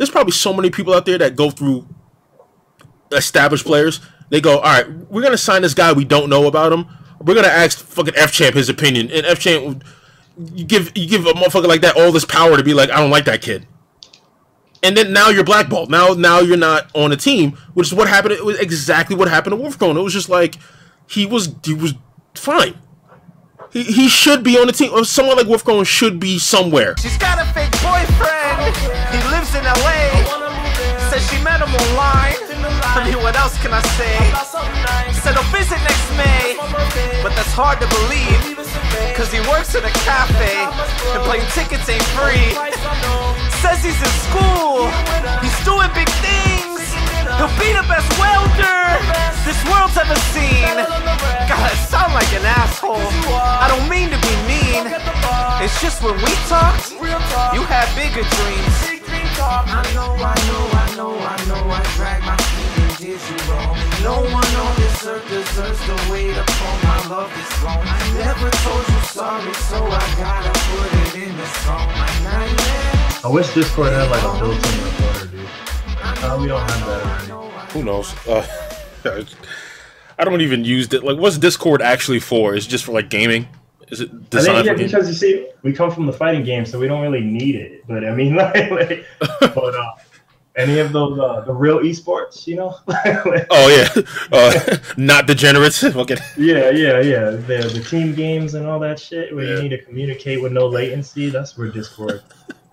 there's probably so many people out there that go through established players. They go, all right, we're gonna sign this guy we don't know about him. We're gonna ask fucking F Champ his opinion, and F Champ, you give a motherfucker like that all this power to be like, I don't like that kid, and then now you're blackballed. Now you're not on a team, which is what happened. It was exactly what happened to Wolfcone. It was just like he was fine. He should be on the team. Or someone like Wolfcone should be somewhere. She's got a fake boyfriend. He lives in LA. Says she met him online. I mean, what else can I say? Said he'll visit next May. But that's hard to believe, cause he works at a cafe, and playing tickets ain't free. Says he's in school. He's doing big things. He'll be the best welder this world's ever seen. God, I sound like an asshole. I don't mean to be mean. It's just when we talked, you had bigger dreams. I know, I drag my feet and did you wrong. No one on this earth deserves to wait upon my love this long. I never told you sorry, so I gotta put it in the song. I wish Discord had like a built-in recorder, dude. We don't have that already. Who knows? I don't even use it. Like, what's Discord actually for? Is it just for like gaming? Is it designed for because you see, we come from the fighting game, so we don't really need it. But I mean, but any of those the real esports, you know? Oh yeah, not degenerates. Okay. Yeah. The team games and all that shit where you need to communicate with no latency. That's where Discord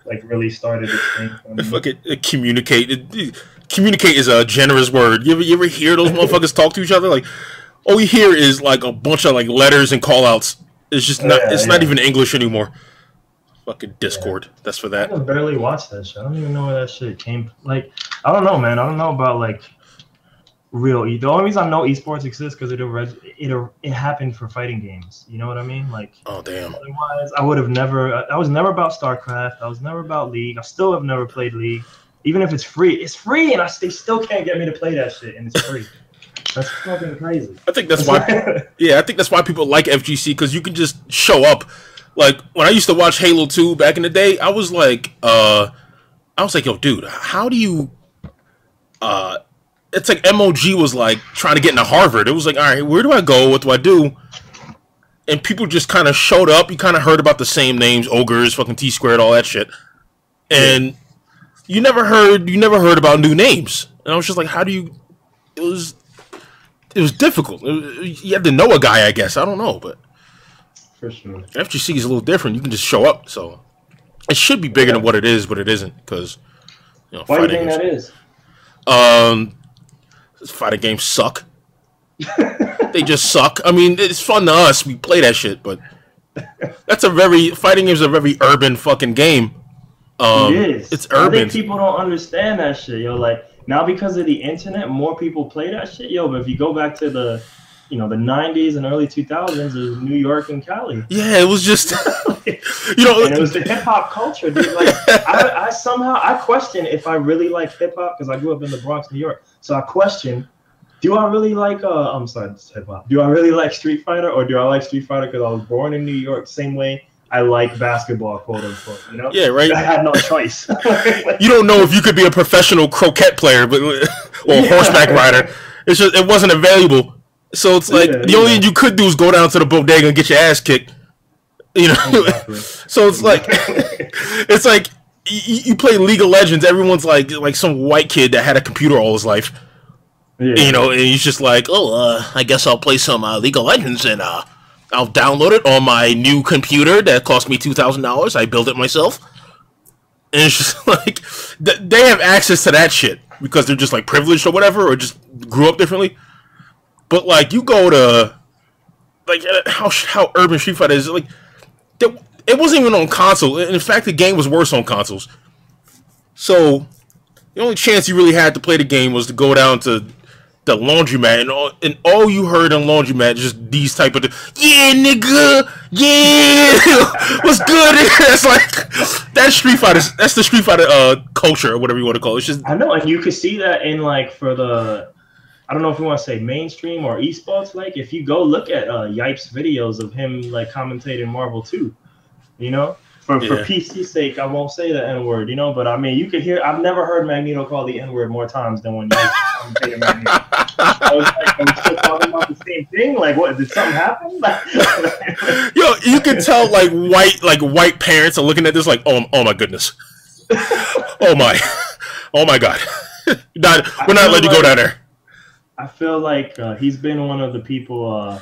like really started its thing. Fucking communicate. Communicate is a generous word. You ever hear those motherfuckers talk to each other? Like, all we hear is like a bunch of like letters and call outs. It's just not. It's not even English anymore. Fucking Discord. Yeah. That's for that. I barely watched that shit. I don't even know where that shit came. Like, I don't know, man. I don't know about like real. The only reason I know esports exists because it happened for fighting games. You know what I mean? Like, oh damn. Otherwise, I would have never. I was never about StarCraft. I was never about League. I still have never played League. Even if it's free, and they still can't get me to play that shit, and it's free. That's fucking crazy. I think that's why. Yeah, I think that's why people like FGC, because you can just show up. Like when I used to watch Halo 2 back in the day, I was like, yo, dude, how do you? It's like MOG was like trying to get into Harvard. It was like, all right, where do I go? What do I do? And people just kind of showed up. You kind of heard about the same names, ogres, fucking T squared, all that shit, and you never heard about new names. And I was just like, how do you? It was difficult. You had to know a guy, I guess. I don't know, but for sure, FGC is a little different. You can just show up, so it should be bigger than what it is, but it isn't because why do you think that is? Fighting games suck. They just suck. I mean, it's fun to us. We play that shit, but fighting games are a very urban fucking game. It is. It's urban. I think people don't understand that shit, yo. like. Now because of the internet, more people play that shit, yo. But if you go back to the 90s and early 2000s, it was New York and Cali. Yeah, it was just, and it was the hip hop culture, dude. Like I question if I really like hip hop because I grew up in the Bronx, New York. So I question, do I really like I'm sorry, hip hop? Do I really like Street Fighter, or do I like Street Fighter because I was born in New York, same way I like basketball, quote unquote, you know? Yeah, right. I had no choice. You don't know if you could be a professional croquet player, or horseback rider. It's just it wasn't available. So it's like the only thing you could do is go down to the bodega and get your ass kicked. You know. Exactly. So it's like you play League of Legends. Everyone's like some white kid that had a computer all his life. Yeah. You know, and he's just like, I guess I'll play some League of Legends and I'll download it on my new computer that cost me $2,000. I built it myself. And it's just like, they have access to that shit because they're just like privileged or whatever, or just grew up differently. But like, you go to, like, how urban Street Fighter is, like, it wasn't even on console. In fact, the game was worse on consoles. So, the only chance you really had to play the game was to go down to the laundromat, and all you heard in laundromat is just these type of yeah, nigga, yeah, what's good? It's like that's Street Fighter. That's the Street Fighter culture, or whatever you want to call it. It's just, I know, and you could see that in like for the, I don't know if you want to say mainstream or esports. Like if you go look at Yipe's videos of him like commentating Marvel 2, you know, for PC's sake, I won't say the N word, you know. But I mean, you could hear. I've never heard Magneto call the N word more times than when you commentated Magneto. I was like, are we still talking about the same thing? Like, what? Did something happen? Yo, you can tell like white parents are looking at this like, oh my goodness, oh my God, we're not letting you go down there. I feel like he's been one of the people.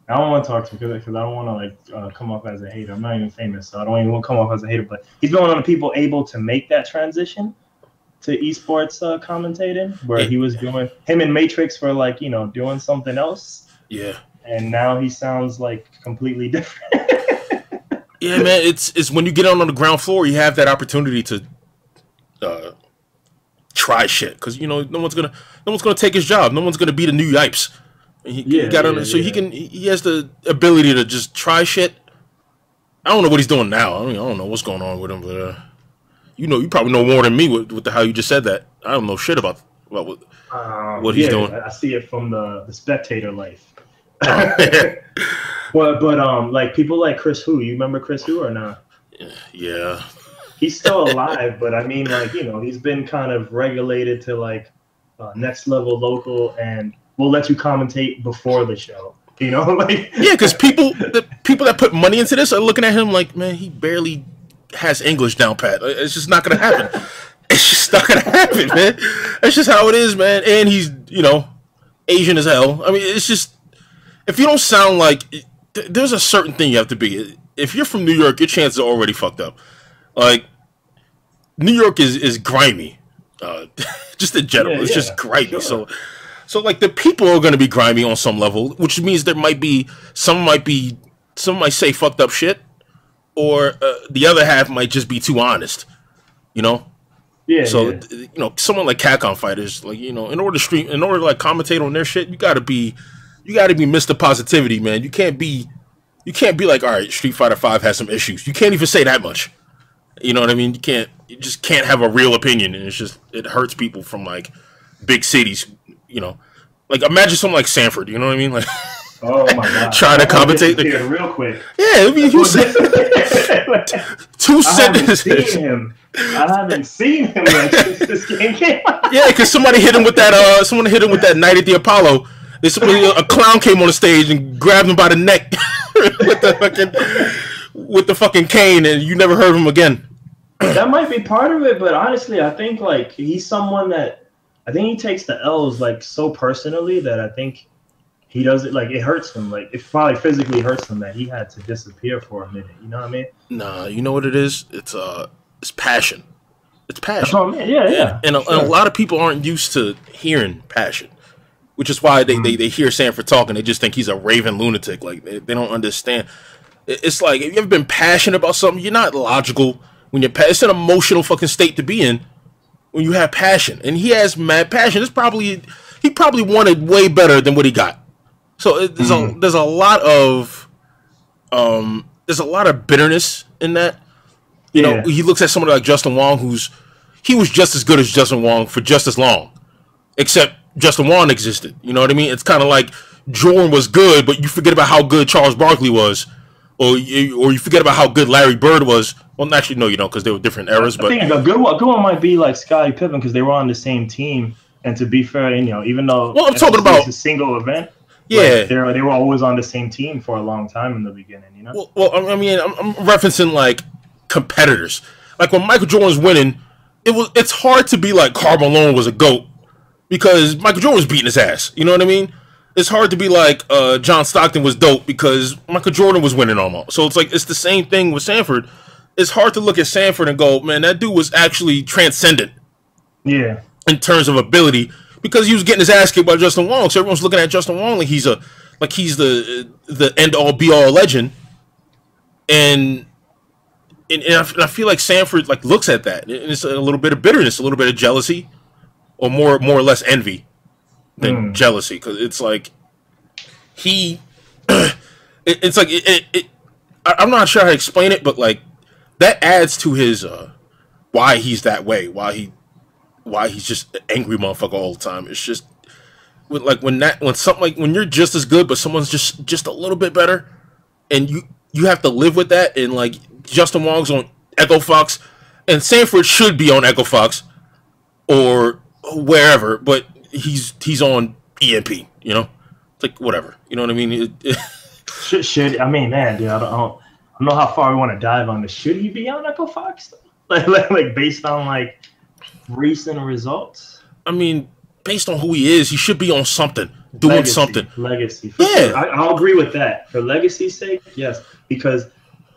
I don't want to talk to him because I don't want to like come off as a hater. I'm not even famous, so I don't even want to come off as a hater. But he's been one of the people able to make that transition to esports commentating, where he was doing him and Matrix were like, you know, doing something else. Yeah. And now he sounds like completely different. Yeah, man. It's when you get on the ground floor, you have that opportunity to try shit because you know no one's gonna take his job. No one's gonna be the new Yipes. He has the ability to just try shit. I don't know what he's doing now. I don't know what's going on with him, but you probably know more than me with how you just said that. I don't know shit about what he's doing. I see it from the spectator life. but like people like Chris Hu, you remember Chris Hu or not? Yeah. He's still alive, but I mean, like, you know, he's been kind of regulated to like next level local, and we'll let you commentate before the show. You know, like yeah, because the people that put money into this are looking at him like, man, he barely has English down pat. It's just not gonna happen. It's just not gonna happen, man. That's just how it is, man. And he's, you know, Asian as hell. I mean, it's just if you don't sound like there's a certain thing you have to be. If you're from New York, your chances are already fucked up. Like New York is grimy, just in general. It's just grimy. Sure. So like the people are going to be grimy on some level, which means there might be some might say fucked up shit, or the other half might just be too honest, you know. Yeah. So you know, someone like Capcom fighters, like, you know, in order to like commentate on their shit, you gotta be Mr. Positivity, man. You can't be like, all right, Street Fighter V has some issues. You can't even say that much. You know what I mean? You just can't have a real opinion, and it hurts people from like big cities. You know, like imagine something like Sanford. You know what I mean? Like, oh my God, trying to commentate real quick. Yeah, I mean, you said 2 sentences. I haven't seen him since this game came out. Yeah, because somebody hit him with that. Someone hit him with that Night at the Apollo. A clown came on the stage and grabbed him by the neck with the fucking cane, and you never heard of him again. That might be part of it, but honestly, I think like he's someone that I think he takes the L's like so personally that I think he does it like it hurts him. Like it probably physically hurts him that he had to disappear for a minute. You know what I mean? Nah, you know what it is? It's passion. It's passion. That's what I mean. Yeah. And a lot of people aren't used to hearing passion, which is why they hear Sanford talking. They just think he's a raving lunatic. Like they don't understand. It's like if you ever been passionate about something, you're not logical when you're. It's an emotional fucking state to be in when you have passion, and he has mad passion. He probably wanted way better than what he got. So there's a lot of bitterness in that. You know, he looks at somebody like Justin Wong, he was just as good as Justin Wong for just as long, except Justin Wong existed. You know what I mean? It's kind of like Jordan was good, but you forget about how good Charles Barkley was, or you forget about how good Larry Bird was. Well, actually, no, you don't, because they were different eras. But I think a good one might be like Scottie Pippen, because they were on the same team. And to be fair, you know, even though I'm talking about a single event, yeah, like, they were always on the same team for a long time in the beginning. You know. Well, I mean, I'm referencing like competitors. Like when Michael Jordan's winning, it's hard to be like Karl Malone was a GOAT because Michael Jordan was beating his ass. You know what I mean? It's hard to be like John Stockton was dope because Michael Jordan was winning almost. So it's like it's the same thing with Sanford. It's hard to look at Sanford and go, man, that dude was actually transcendent. Yeah. In terms of ability, because he was getting his ass kicked by Justin Wong. So everyone's looking at Justin Wong like he's the end all be all legend. And I feel like Sanford like looks at that, and it's a little bit of bitterness, a little bit of jealousy, or more or less envy than jealousy, because it's like it's like I'm not sure how to explain it, but like that adds to his why he's that way, why he's just an angry motherfucker all the time. It's just like when something like when you're just as good, but someone's just a little bit better, and you have to live with that, and like Justin Wong's on Echo Fox, and Sanford should be on Echo Fox or wherever, but he's on EMP. You know, it's like whatever. You know what I mean? Should I mean, man, dude, I don't know how far we want to dive on this. Should he be on Echo Fox? Like based on like recent results? I mean, based on who he is, he should be on something, doing something. Legacy. Yeah. Sure. I'll agree with that. For legacy's sake, yes. Because,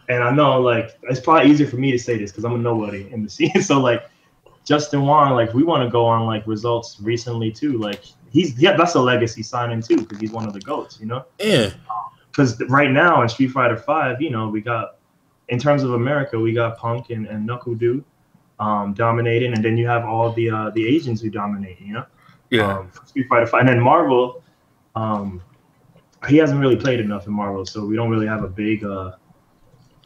and I know, like, it's probably easier for me to say this because I'm a nobody in the scene. So, like, Justin Wong, like, we want to go on, like, results recently, too. Like, that's a legacy signing, too, because he's one of the GOATs, you know? Yeah. Because right now in Street Fighter V, you know, we got, in terms of America, we got Punk and Knuckle Dude dominating, and then you have all the Asians who dominate, you know? Yeah. Street Fighter V. And then Marvel, he hasn't really played enough in Marvel, so we don't really have a big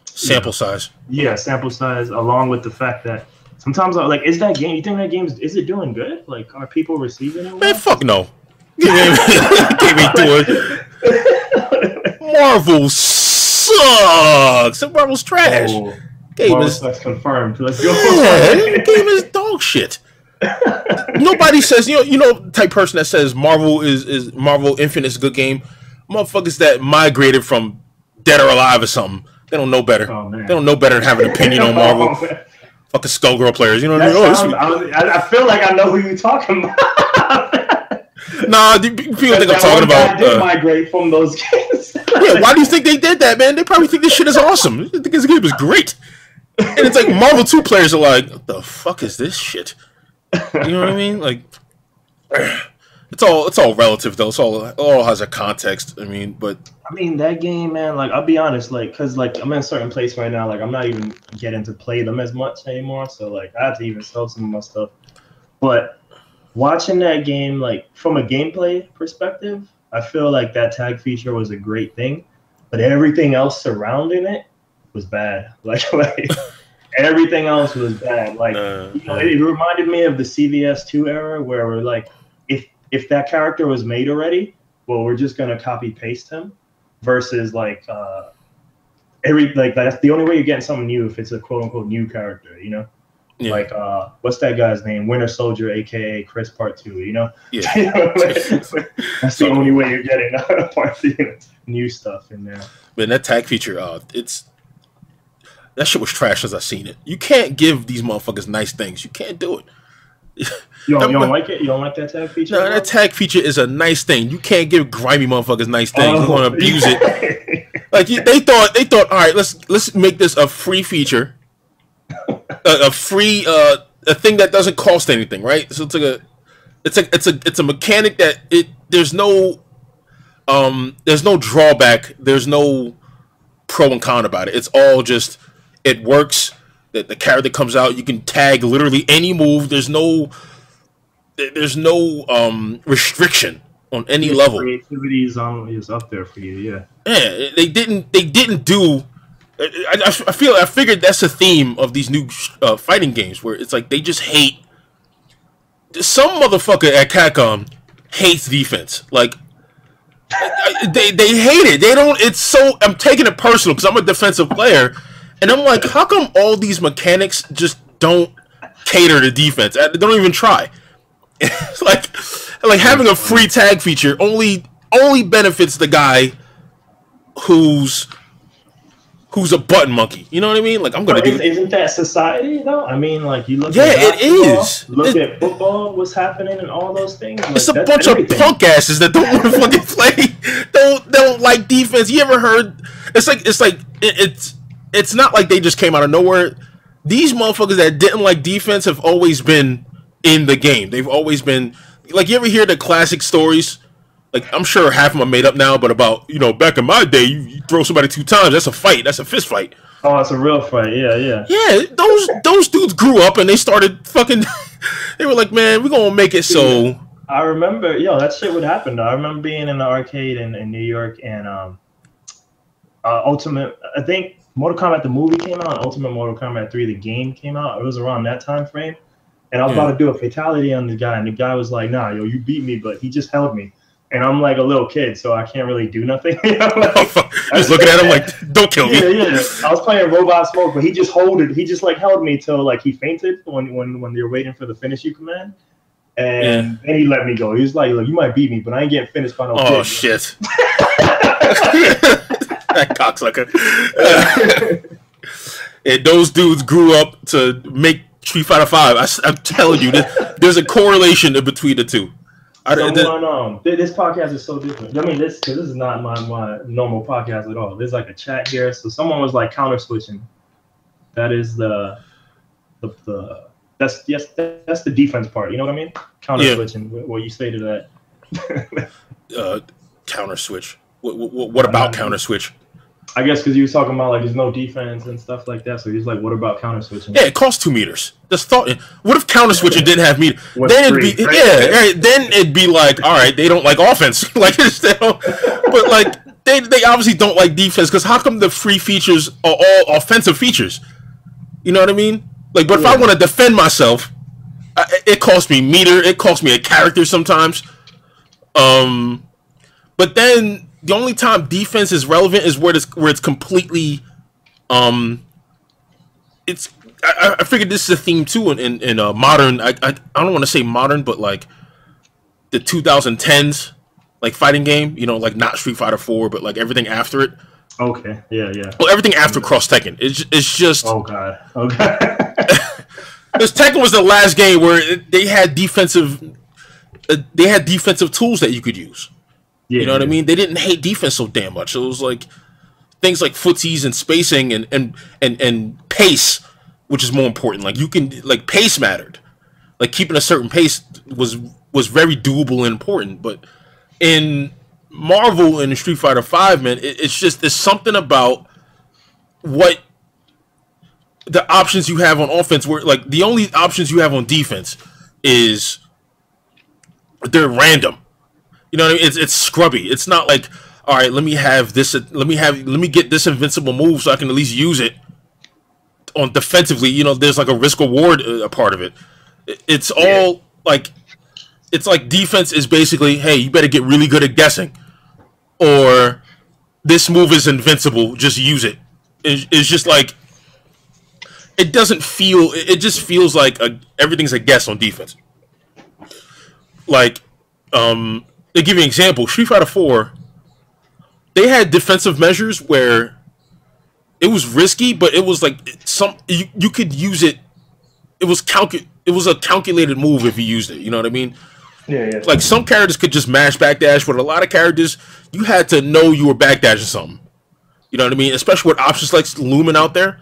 sample size. Yeah, sample size, along with the fact that sometimes, like, you think that game is it doing good? Like, are people receiving it well? Man, fuck no. Can't do it. Marvel sucks. Marvel's trash. Oh, Marvel sucks confirmed. Let's go. Yeah, game is dog shit. Nobody says, you know, type person that says Marvel is Marvel Infinite is a good game. Motherfuckers that migrated from Dead or Alive or something. They don't know better. Oh, they don't know better than having an opinion on Marvel. Fucking Skullgirl players, you know what I mean? I feel like I know who you're talking about. Nah, people think I'm talking about. I did migrate from those games. Yeah, why do you think they did that, man? They probably think this shit is awesome. They think this game is great. And it's like Marvel 2 players are like, what the fuck is this shit? You know what I mean? Like, it's all relative though. It's all has a context. I mean, but I mean that game, man. Like, I'll be honest, like, cause like I'm in a certain place right now. Like, I'm not even getting to play them as much anymore. So like, I have to even sell some of my stuff. But watching that game, like from a gameplay perspective, I feel like that tag feature was a great thing, but everything else surrounding it was bad. Like everything else was bad. Like, you know, it reminded me of the CVS2 era where we're like, if that character was made already, well, we're just gonna copy paste him. Versus like that's the only way you're getting something new if it's a quote unquote new character, you know. Yeah. Like what's that guy's name? Winter Soldier, aka Chris Part 2, you know? Yeah. You know, that's the only way you're getting new stuff in there. But that tag feature, that shit was trash as I seen it. You can't give these motherfuckers nice things. You can't do it. You don't like it? You don't like that tag feature? No, that tag feature is a nice thing. You can't give grimy motherfuckers nice things. You want to abuse it. Like they thought, all right, let's make this a free feature, a free a thing that doesn't cost anything, right? So it's a mechanic that there's no drawback, there's no pro and con about it. It's all just it works. The character comes out, you can tag literally any move. There's no restriction on any level. Creativity is up there for you, yeah. Yeah, they didn't do. I figured that's a theme of these new fighting games where it's like they just hate. Some motherfucker at Capcom hates defense. Like they hate it. They don't. It's so. I'm taking it personal because I'm a defensive player. And I'm like, how come all these mechanics just don't cater to defense? They don't even try. It's like having a free tag feature only benefits the guy who's a button monkey. You know what I mean? Like I'm gonna do. Isn't that society though? I mean, like you look. Yeah, it is. Look at football. What's happening and all those things. Like, it's a bunch of punk asses that don't want to fucking play. Don't like defense. You ever heard? It's not like they just came out of nowhere. These motherfuckers that didn't like defense have always been in the game. They've always been like, you ever hear the classic stories? Like, I'm sure half of them are made up now, but about, you know, back in my day, you throw somebody 2 times, that's a fight. That's a fist fight. Oh, it's a real fight. Yeah, yeah. Yeah, those dudes grew up and they started fucking. They were like, man, we're gonna make it so. I remember, that shit would happen though. I remember being in the arcade in New York and Ultimate. I think Mortal Kombat the movie came out, Ultimate Mortal Kombat 3 the game came out. It was around that time frame, and I was about to do a fatality on the guy, and the guy was like, "Nah, yo, you beat me," but he just held me, and I'm like a little kid, so I can't really do nothing. You know, like, just looking at him like, don't kill me. Yeah. I was playing Robot Smoke, but he just held me till like he fainted when you're waiting for the finish you command. And then he let me go. He was like, look, you might beat me, but I ain't getting finished by no kid. Oh, shit. That cocksucker. And those dudes grew up to make Street Fighter 5. I'm telling you, there's a correlation between the two. This podcast is so different. I mean, this is not my normal podcast at all. There's like a chat here. So someone was like counter switching. That is that's the defense part. You know what I mean? Counter switching. What you say to that? Counter switch. What about counter switch? I guess because you were talking about like there's no defense and stuff like that. So he's like, what about counter switching? Yeah, it costs 2 meters. Just thought. What if counter switching didn't have meter? Then it'd be like, all right, they don't like offense. Like, but like they obviously don't like defense because how come the free features are all offensive features? You know what I mean? Like, but if I want to defend myself, it costs me meter. It costs me a character sometimes. But then the only time defense is relevant is where it's completely. I figured this is a theme too in modern. I don't want to say modern, but like the 2010s, like fighting game. You know, like not Street Fighter 4, but like everything after it. Okay. Yeah. Well, everything after Cross Tekken. It's just. Oh God. Okay. Because Tekken was the last game where they had defensive tools that you could use. Yeah, you know what I mean? They didn't hate defense so damn much. It was like things like footsies and spacing and pace, which is more important. Like you can like pace mattered. Like keeping a certain pace was very doable and important. But in Marvel and Street Fighter 5, man, it's just there's something about what the options you have on offense where like the only options you have on defense is they're random. You know what I mean? It's scrubby. It's not like, all right, let me get this invincible move so I can at least use it on defensively. You know, there's like a risk reward a part of it. It's all like it's like defense is basically, hey, you better get really good at guessing, or this move is invincible. Just use it. It's just like it doesn't feel. It just feels like everything's a guess on defense. Like, to give you an example, Street Fighter 4, they had defensive measures where it was risky, but it was like you could use it. It was a calculated move if you used it. You know what I mean? Yeah. Like some characters could just mash backdash, but a lot of characters you had to know you were backdashing something. You know what I mean? Especially with options like looming out there.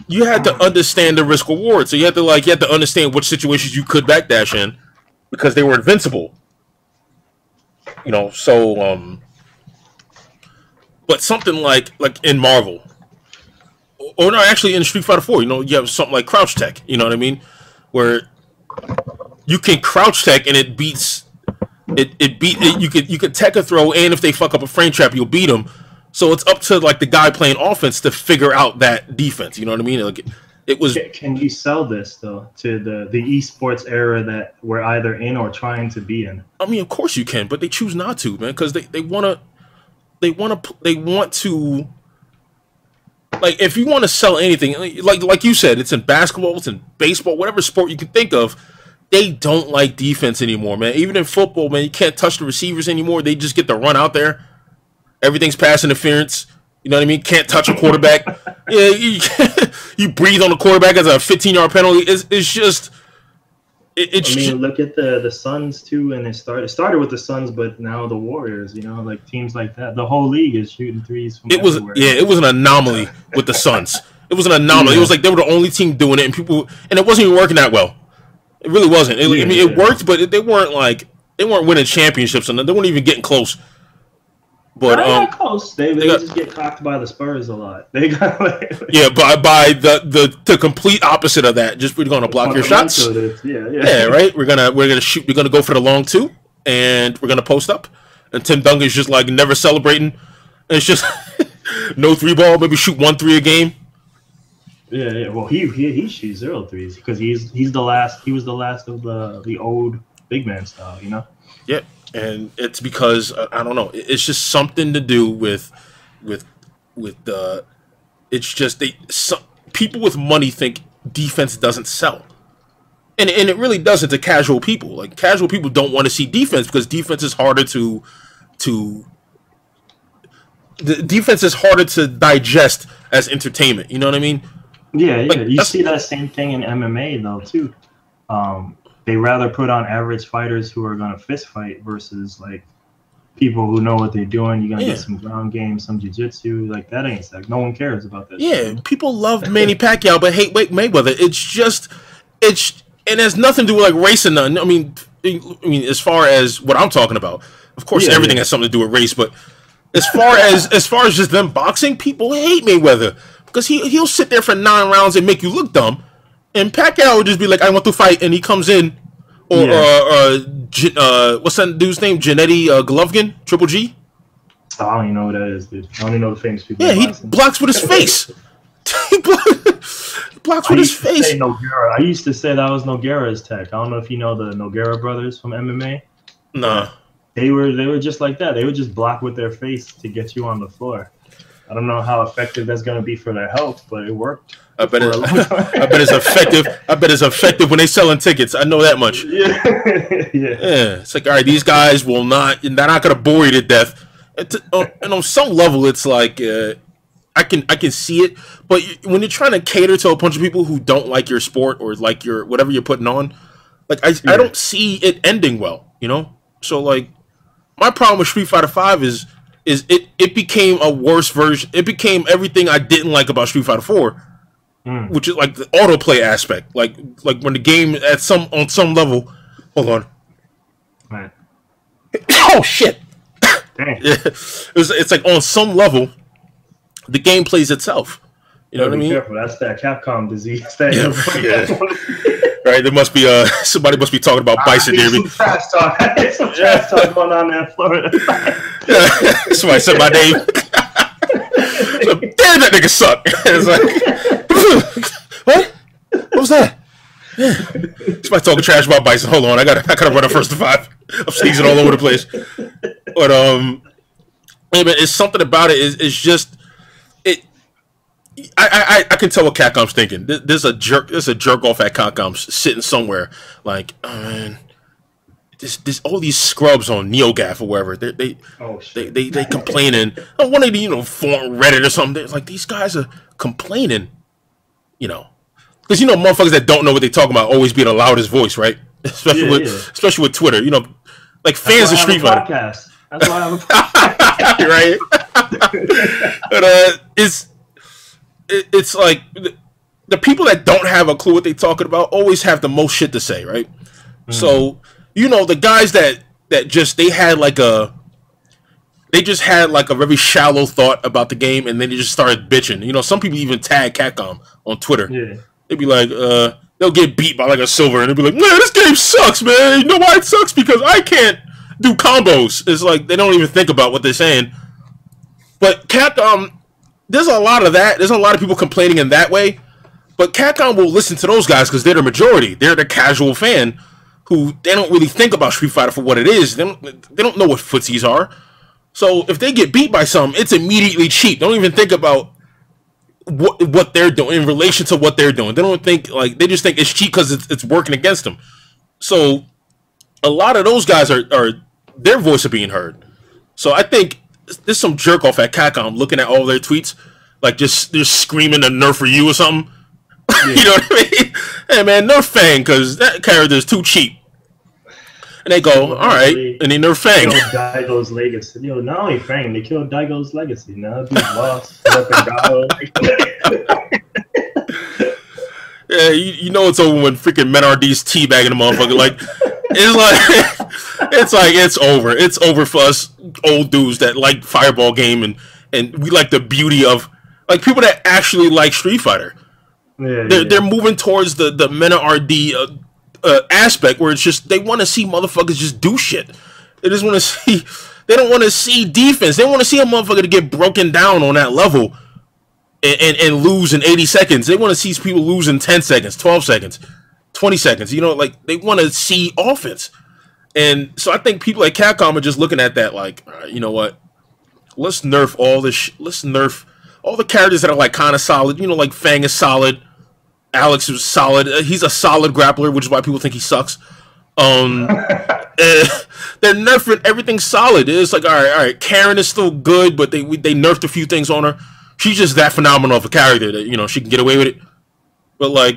You had to understand the risk reward. So you had to understand which situations you could backdash in because they were invincible. You know, so but something like in Marvel, or no, actually in Street Fighter 4, you know, you have something like crouch tech. You know what I mean, where you can crouch tech and it beats it. You could tech a throw, and if they fuck up a frame trap, you'll beat them. So it's up to like the guy playing offense to figure out that defense. You know what I mean? Like it was. Can you sell this though to the esports era that we're either in or trying to be in? I mean, of course you can, but they choose not to, man, because they want to. Like, if you want to sell anything, like you said, it's in basketball, it's in baseball, whatever sport you can think of, they don't like defense anymore, man. Even in football, man, you can't touch the receivers anymore. They just get to run out there. Everything's pass interference. You know what I mean? Can't touch a quarterback. Yeah, you breathe on the quarterback as a 15-yard penalty. It's just... I mean, look at the Suns, too, and it started with the Suns, but now the Warriors, you know, like teams like that. The whole league is shooting threes from everywhere. It was an anomaly with the Suns. It was an anomaly. Yeah. It was like they were the only team doing it, and it wasn't even working that well. It really wasn't. It worked, but they weren't winning championships, and they weren't even getting close. But got close. They just get cocked by the Spurs a lot. They got by the complete opposite of that. Just we're gonna block your shots. Yeah, right. We're gonna shoot. We're gonna go for the long two, and we're gonna post up. And Tim Duncan's just like never celebrating. And it's just no 3-ball. Maybe shoot 1 3 a game. Yeah. Well, he shoots 0 threes because he's the last. He was the last of the old big man style, you know? Yeah, and it's because I don't know. It's just something to do with it's just people with money think defense doesn't sell, and it really doesn't to casual people. Like casual people don't want to see defense because defense is harder to the defense is harder to digest as entertainment. You know what I mean? Yeah, yeah. Like, you see that same thing in MMA though too. They rather put on average fighters who are gonna fist fight versus like people who know what they're doing. You're gonna get some ground game, some jiu-jitsu. Like that ain't like no one cares about that. Yeah, shit. People love Manny Pacquiao, but hate Mayweather. And it has nothing to do with like race and nothing. I mean, as far as what I'm talking about, of course, everything has something to do with race. But as far as just them boxing, people hate Mayweather because he'll sit there for 9 rounds and make you look dumb. And Pacquiao would just be like, I want to fight, and he comes in. Or what's that dude's name? Gennady Golovkin, Triple G? I don't even know what that is, dude. I don't even know the famous people. Yeah, he blocks with his face. He blocks with his face. I used to say that was Nogueira's tech. I don't know if you know the Nogueira brothers from MMA. Nah. They were just like that. They would just block with their face to get you on the floor. I don't know how effective that's going to be for their health, but it worked. I bet it's effective. I bet it's effective when they selling tickets. I know that much. Yeah. Yeah. It's like, all right, these guys will not. They're not going to bore you to death. And on some level, it's like I can see it. But when you're trying to cater to a bunch of people who don't like your sport or like your whatever you're putting on, like I don't see it ending well. You know. So like, my problem with Street Fighter V is it became a worse version. It became everything I didn't like about Street Fighter 4. Which is like the autoplay aspect, like when the game on some level. Hold on. Right. Oh shit! Dang. Yeah. It's like on some level, the game plays itself. You know what I mean? Careful. That's that Capcom disease. Right. There must be somebody must be talking about Bison there. Some trash talk. Some trash talk going on there in Florida. Somebody said my name. Damn, that nigga suck. It's like. What? What was that? Yeah. Somebody talking trash about Bison. Hold on, I gotta run a first to 5. I'm sneezing all over the place. But it's something about it. It's just it. I can tell what Capcom's thinking. There's a jerk off at Capcom sitting somewhere like, oh man, there's all these scrubs on NeoGAF or wherever. They complaining. One of the forum Reddit or something. It's like these guys are complaining. Because motherfuckers that don't know what they talking about always be the loudest voice, right? Especially with Twitter. Like fans of Street Fighter. That's why I have a podcast. Right? But it's like the people that don't have a clue what they talking about always have the most shit to say, right? So the guys that they just had like a very shallow thought about the game, and then they just started bitching. Some people even tag Capcom on Twitter. Yeah. They'd be like, they'll get beat by like a silver, and they'll be like, man, this game sucks, man. You know why it sucks? Because I can't do combos. It's like they don't even think about what they're saying. But Capcom, there's a lot of that. There's a lot of people complaining in that way. But Capcom will listen to those guys because they're the majority. They're the casual fan who they don't really think about Street Fighter for what it is. They don't know what footsies are. So if they get beat by something, it's immediately cheap. They don't even think about what they're doing in relation to what they're doing. They don't think they just think it's cheap because it's working against them. So a lot of those guys are their voice are being heard. So I think there's some jerk off at Capcom looking at all their tweets, like just screaming a nerf for you or something. Yeah. You know what I mean? Hey man, nerf Fang because that character is too cheap. And they go, all right, and they nerf Fang. Daigo's legacy. Not only Fang, they killed Daigo's legacy. Now he's lost. Yeah, it's over when freaking Menardi's teabagging the motherfucker. Like, it's over. It's over for us old dudes that like Fireball game and we like the beauty of like people that actually like Street Fighter. They're moving towards the Menardi aspect where it's just they want to see motherfuckers just do shit. They just want to see. They don't want to see defense. They want to see a motherfucker to get broken down on that level and lose in 80 seconds. They want to see people lose in 10 seconds, 12 seconds, 20 seconds. Like they want to see offense. And so I think people like Capcom are just looking at that like, all right, you know what? Let's nerf all this. Let's nerf all the characters that are like kind of solid. You know, like Fang is solid. Alex is solid. He's a solid grappler, which is why people think he sucks. They're nerfing everything solid. It's like, all right. Karen is still good, but they nerfed a few things on her. She's just that phenomenal of a character that, you know, she can get away with it. But like,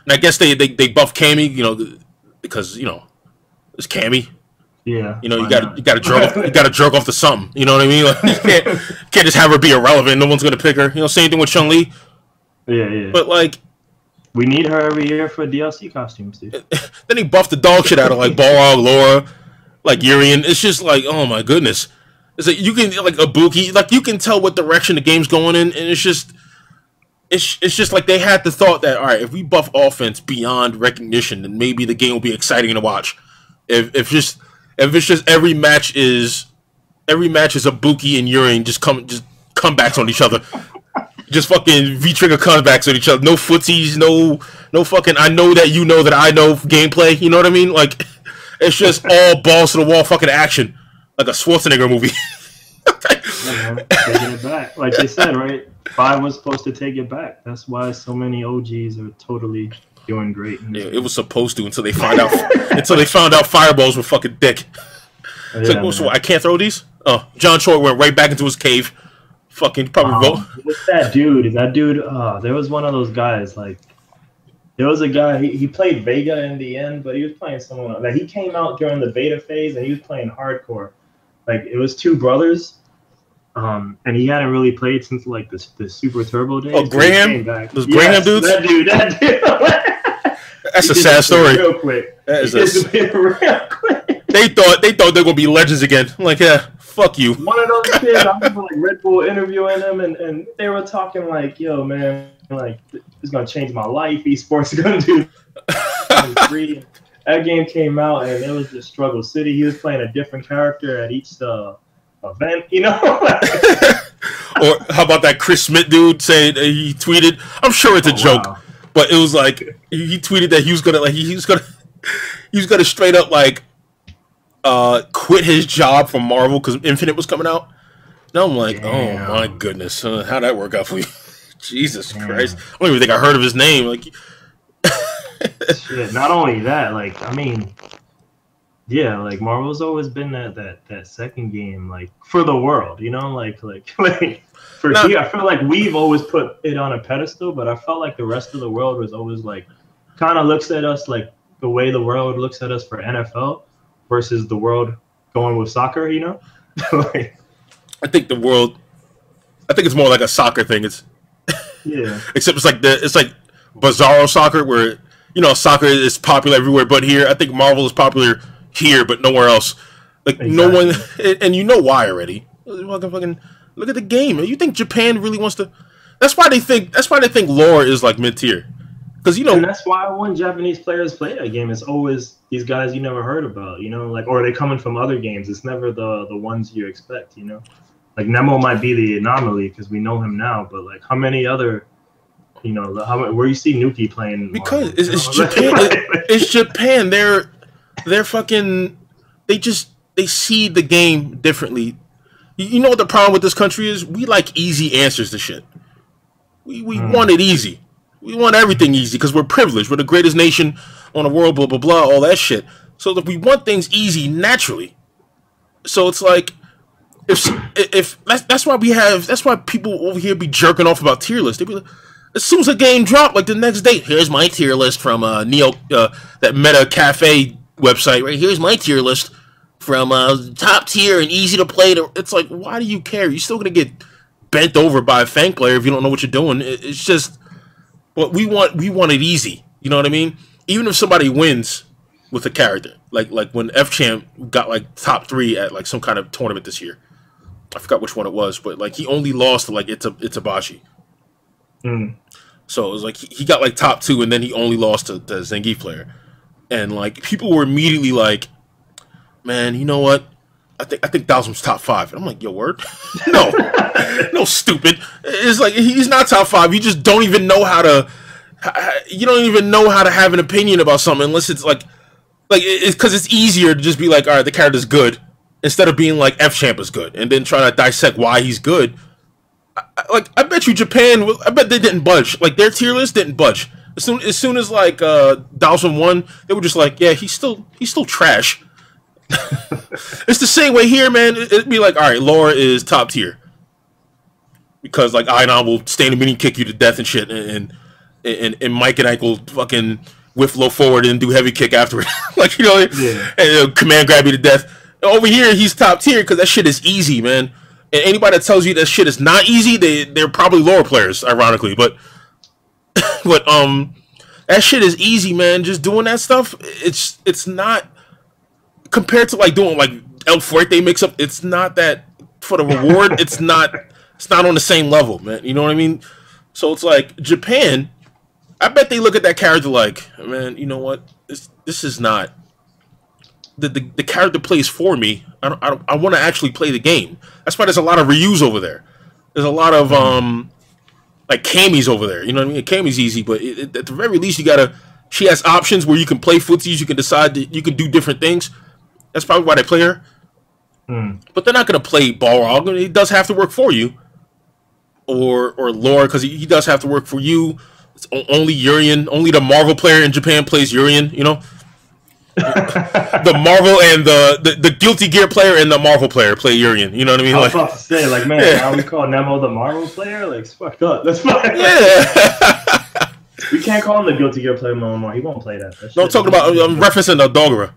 and I guess they buff Cammy, you know, because, you know, it's Cammy. Yeah. You know, you gotta jerk off to something. You know what I mean? Like, you can't just have her be irrelevant. No one's gonna pick her. You know, same thing with Chun-Li. Yeah. But like, we need her every year for DLC costumes, dude. Then he buffed the dog shit out of like Balrog, Laura, like Urian. It's just like, oh my goodness. It's like you can like Ibuki, like you can tell what direction the game's going in, and it's just like they had the thought that, all right, if we buff offense beyond recognition, then maybe the game will be exciting to watch. If it's just every match is Ibuki and Urian just comebacks on each other. Just fucking V-trigger comebacks on each other. No footsies, no fucking I know that you know that I know gameplay. You know what I mean? Like, it's just all balls to the wall fucking action. Like a Schwarzenegger movie. Taking it back. Like they said, right? 5 was supposed to take it back. That's why so many OGs are totally doing great. Yeah, it was supposed to until they found out fireballs were fucking thick. It's like, so I can't throw these? Oh, John Choi went right back into his cave. Fucking probably vote. What's that dude? There was one of those guys. Like, there was a guy. He played Vega in the end, but he was playing someone else. Like, he came out during the beta phase, and he was playing hardcore. Like, it was 2 brothers, and he hadn't really played since like the Super Turbo days. Oh, Graham? Those Graham dudes? That dude. That's a sad story. Real quick. That is real quick. They thought they were gonna be legends again. I'm like, yeah. Fuck you. One of those kids, I remember like Red Bull interviewing him, and they were talking like, yo, man, like, it's going to change my life. Esports is going to do. That game came out, and it was just struggle city. He was playing a different character at each event, you know? Or how about that Chris Smith dude saying he tweeted? I'm sure it's a joke, but it was like he tweeted that he was gonna straight up like quit his job from Marvel because Infinite was coming out. Now I'm like, damn. Oh my goodness, how'd that work out for you? Jesus Christ, I don't even think I heard of his name. Like, shit. Not only that, like, I mean, yeah, like Marvel's always been that second game, like, for the world, you know, like for here, I feel like we've always put it on a pedestal, but I felt like the rest of the world was always like, kind of looks at us like the way the world looks at us for NFL versus the world going with soccer, you know? Like, I think it's more like a soccer thing. It's yeah. Except it's like Bizarro soccer, where, you know, soccer is popular everywhere but here. I think Marvel is popular here but nowhere else. Like, exactly. No one, and you know why already. Fucking look at the game. You think Japan really wants to? That's why they think lore is like mid tier. Because, you know, and that's why when Japanese players play that game, it's always these guys you never heard about, you know, like, or they coming from other games. It's never the ones you expect, you know. Like, Nemo might be the anomaly because we know him now, but like, how many other, you know, where you see Nuki playing? Because it's Japan. It's Japan. They're fucking. They see the game differently. You know what the problem with this country is? We like easy answers to shit. We want it easy. We want everything easy because we're privileged. We're the greatest nation on the world, blah, blah, blah, all that shit. So if we want things easy naturally. So it's like, if that's why people over here be jerking off about tier lists. They be like, as soon as a game drop, like the next day, here's my tier list from that Meta Cafe website, right? Here's my tier list from top tier and easy to play. It's like, why do you care? You're still gonna get bent over by a Fang player if you don't know what you're doing. It's just, but we want it easy. You know what I mean? Even if somebody wins with a character, like when F-Champ got like top 3 at like some kind of tournament this year. I forgot which one it was, but like he only lost to like Itabashi. So it was like he got like top 2, and then he only lost to the Zangief player. And like people were immediately like, man, you know what? I think Dawson's top 5. And I'm like, yo, word? No, stupid. It's like, he's not top 5. You just don't even know how to. You don't even know how to have an opinion about something unless like it's because it's easier to just be like, all right, the character's good, instead of being like F Champ is good, and then trying to dissect why he's good. I bet you Japan, I bet they didn't budge. Like their tier list didn't budge. As soon as like Dawson won, they were just like, yeah, he's still trash. It's the same way here, man. It'd be like, all right, Laura is top tier because like Ainon will stand a mini kick you to death and shit, and Mike and Ike will fucking whiff low forward and do heavy kick afterward, like and command grab you to death. Over here, he's top tier because that shit is easy, man. And anybody that tells you that shit is not easy, they're probably lower players, ironically. But that shit is easy, man. Just doing that stuff, it's not compared to like doing like El Fuerte mix up. It's not that for the reward. It's not on the same level, man. You know what I mean? So it's like Japan. I bet they look at that character like, man, you know what? This is not the character plays for me. I want to actually play the game. That's why there's a lot of Ryus over there. There's a lot of like Cammy's over there. You know what I mean? Cammy's easy, but at the very least, she has options where you can play footsies. You can decide that you can do different things. That's probably why they play her. But they're not going to play Balrog. He does have to work for you, or Laura, because he does have to work for you. It's only Urien. Only the Marvel player in Japan plays Urien. You know. The Marvel and the Guilty Gear player and the Marvel player play Urien. You know what I mean? I was about to say, like, man, how we call Nemo the Marvel player? Like, it's fucked up. That's fine. Yeah. We can't call him the Guilty Gear player no more. He won't play that. No, I'm talking about. I'm referencing the Dogura.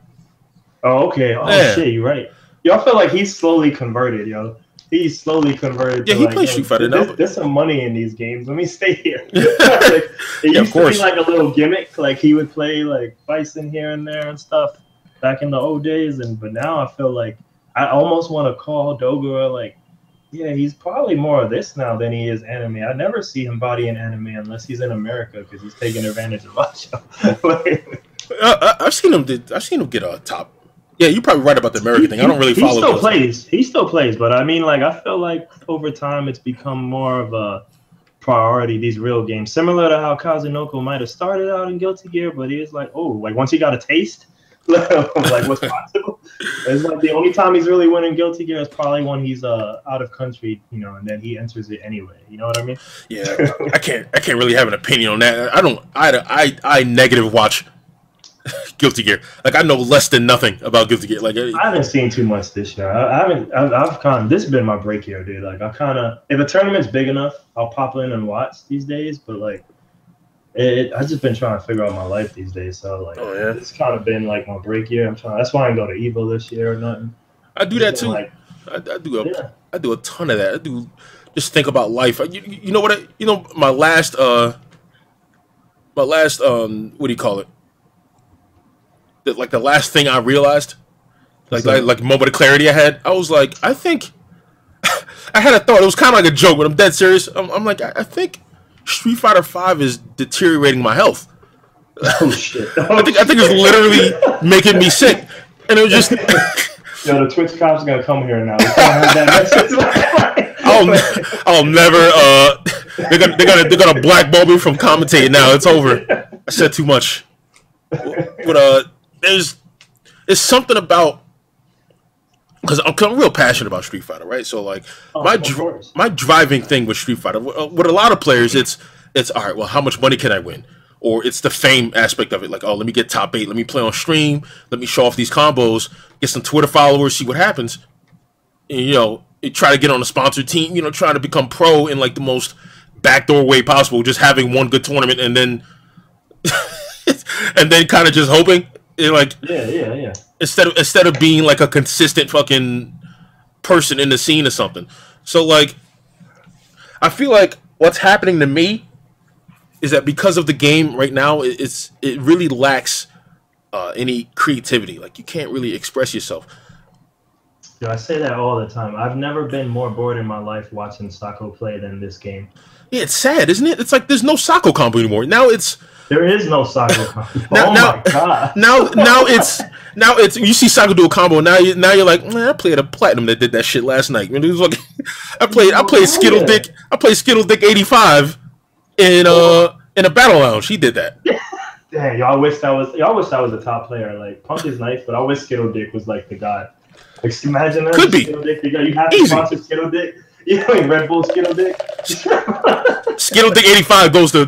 Oh, okay. Oh, shit, you're right. Yo, I feel like he's slowly converted, yo. He's slowly converted. Yeah, he plays Street Fighter now. There's some money in these games. Let me stay here. Like, it used to be like a little gimmick. Like he would play like Bison here and there and stuff back in the old days. But now I feel like I almost want to call Dogura like, yeah, he's probably more of this now than he is anime. I never see him body in anime unless he's in America because he's taking advantage of Macho. I've seen him get a top. Yeah, you're probably right about the American thing. I don't really follow. He still plays, but I mean, like, I feel like over time it's become more of a priority. These real games, similar to how Kazunoko might have started out in Guilty Gear, but he was like, oh, like once he got a taste, like what's possible. It's like the only time he's really winning Guilty Gear is probably when he's out of country, you know, and then he enters it anyway. You know what I mean? Yeah, I can't really have an opinion on that. I negative watch Guilty Gear. Like I know less than nothing about Guilty Gear. Like I haven't seen too much this year. I've kind of, this has been my break year, dude. Like I kind of, if a tournament's big enough, I'll pop in and watch these days. But like, I've just been trying to figure out my life these days. So like, it's kind of been like my break year. That's why I didn't go to Evo this year or nothing. I do that too. Like, I do a ton of that. I do just think about life. You know what? My last what do you call it? Like the last thing I realized, like moment of clarity I had, I was like, I think I had a thought. It was kind of like a joke, but I'm dead serious. I'm like, I think Street Fighter V is deteriorating my health. Oh shit! I think it's literally making me sick, and it was just. Yo, the Twitch cops are gonna come here now. I'll never. They're gonna blackball me from commentating now. It's over. I said too much. But there's something about, because I'm real passionate about Street Fighter, right? So like my driving thing with Street Fighter, with a lot of players, it's all right. Well, how much money can I win? Or it's the fame aspect of it, like, oh, let me get top 8, let me play on stream, let me show off these combos, get some Twitter followers, see what happens. And, you try to get on a sponsored team, trying to become pro in like the most backdoor way possible, just having one good tournament and then and then kind of just hoping. Like, yeah. Instead of being like a consistent fucking person in the scene or something. So like, I feel like what's happening to me is that because of the game right now, it really lacks any creativity. Like you can't really express yourself. Yo, I say that all the time. I've never been more bored in my life watching Sako play than this game. Yeah, it's sad, isn't it? It's like there's no Sako combo anymore. Now there is no Sako combo. My god! Now it's you see Sako do a combo. Now you're like, man, I played a platinum that did that shit last night. Man, it was like, I played Skittle Dick 85 in a battle lounge. He did that. Dang, y'all wish that was a top player. Like Punk is nice, but I wish Skittle Dick was like the guy. Like imagine that. Could be. Skittle Dick, you have to sponsor Skittle Dick. You know, like Red Bull Skittle Dick. Skittle Dick 85 goes to a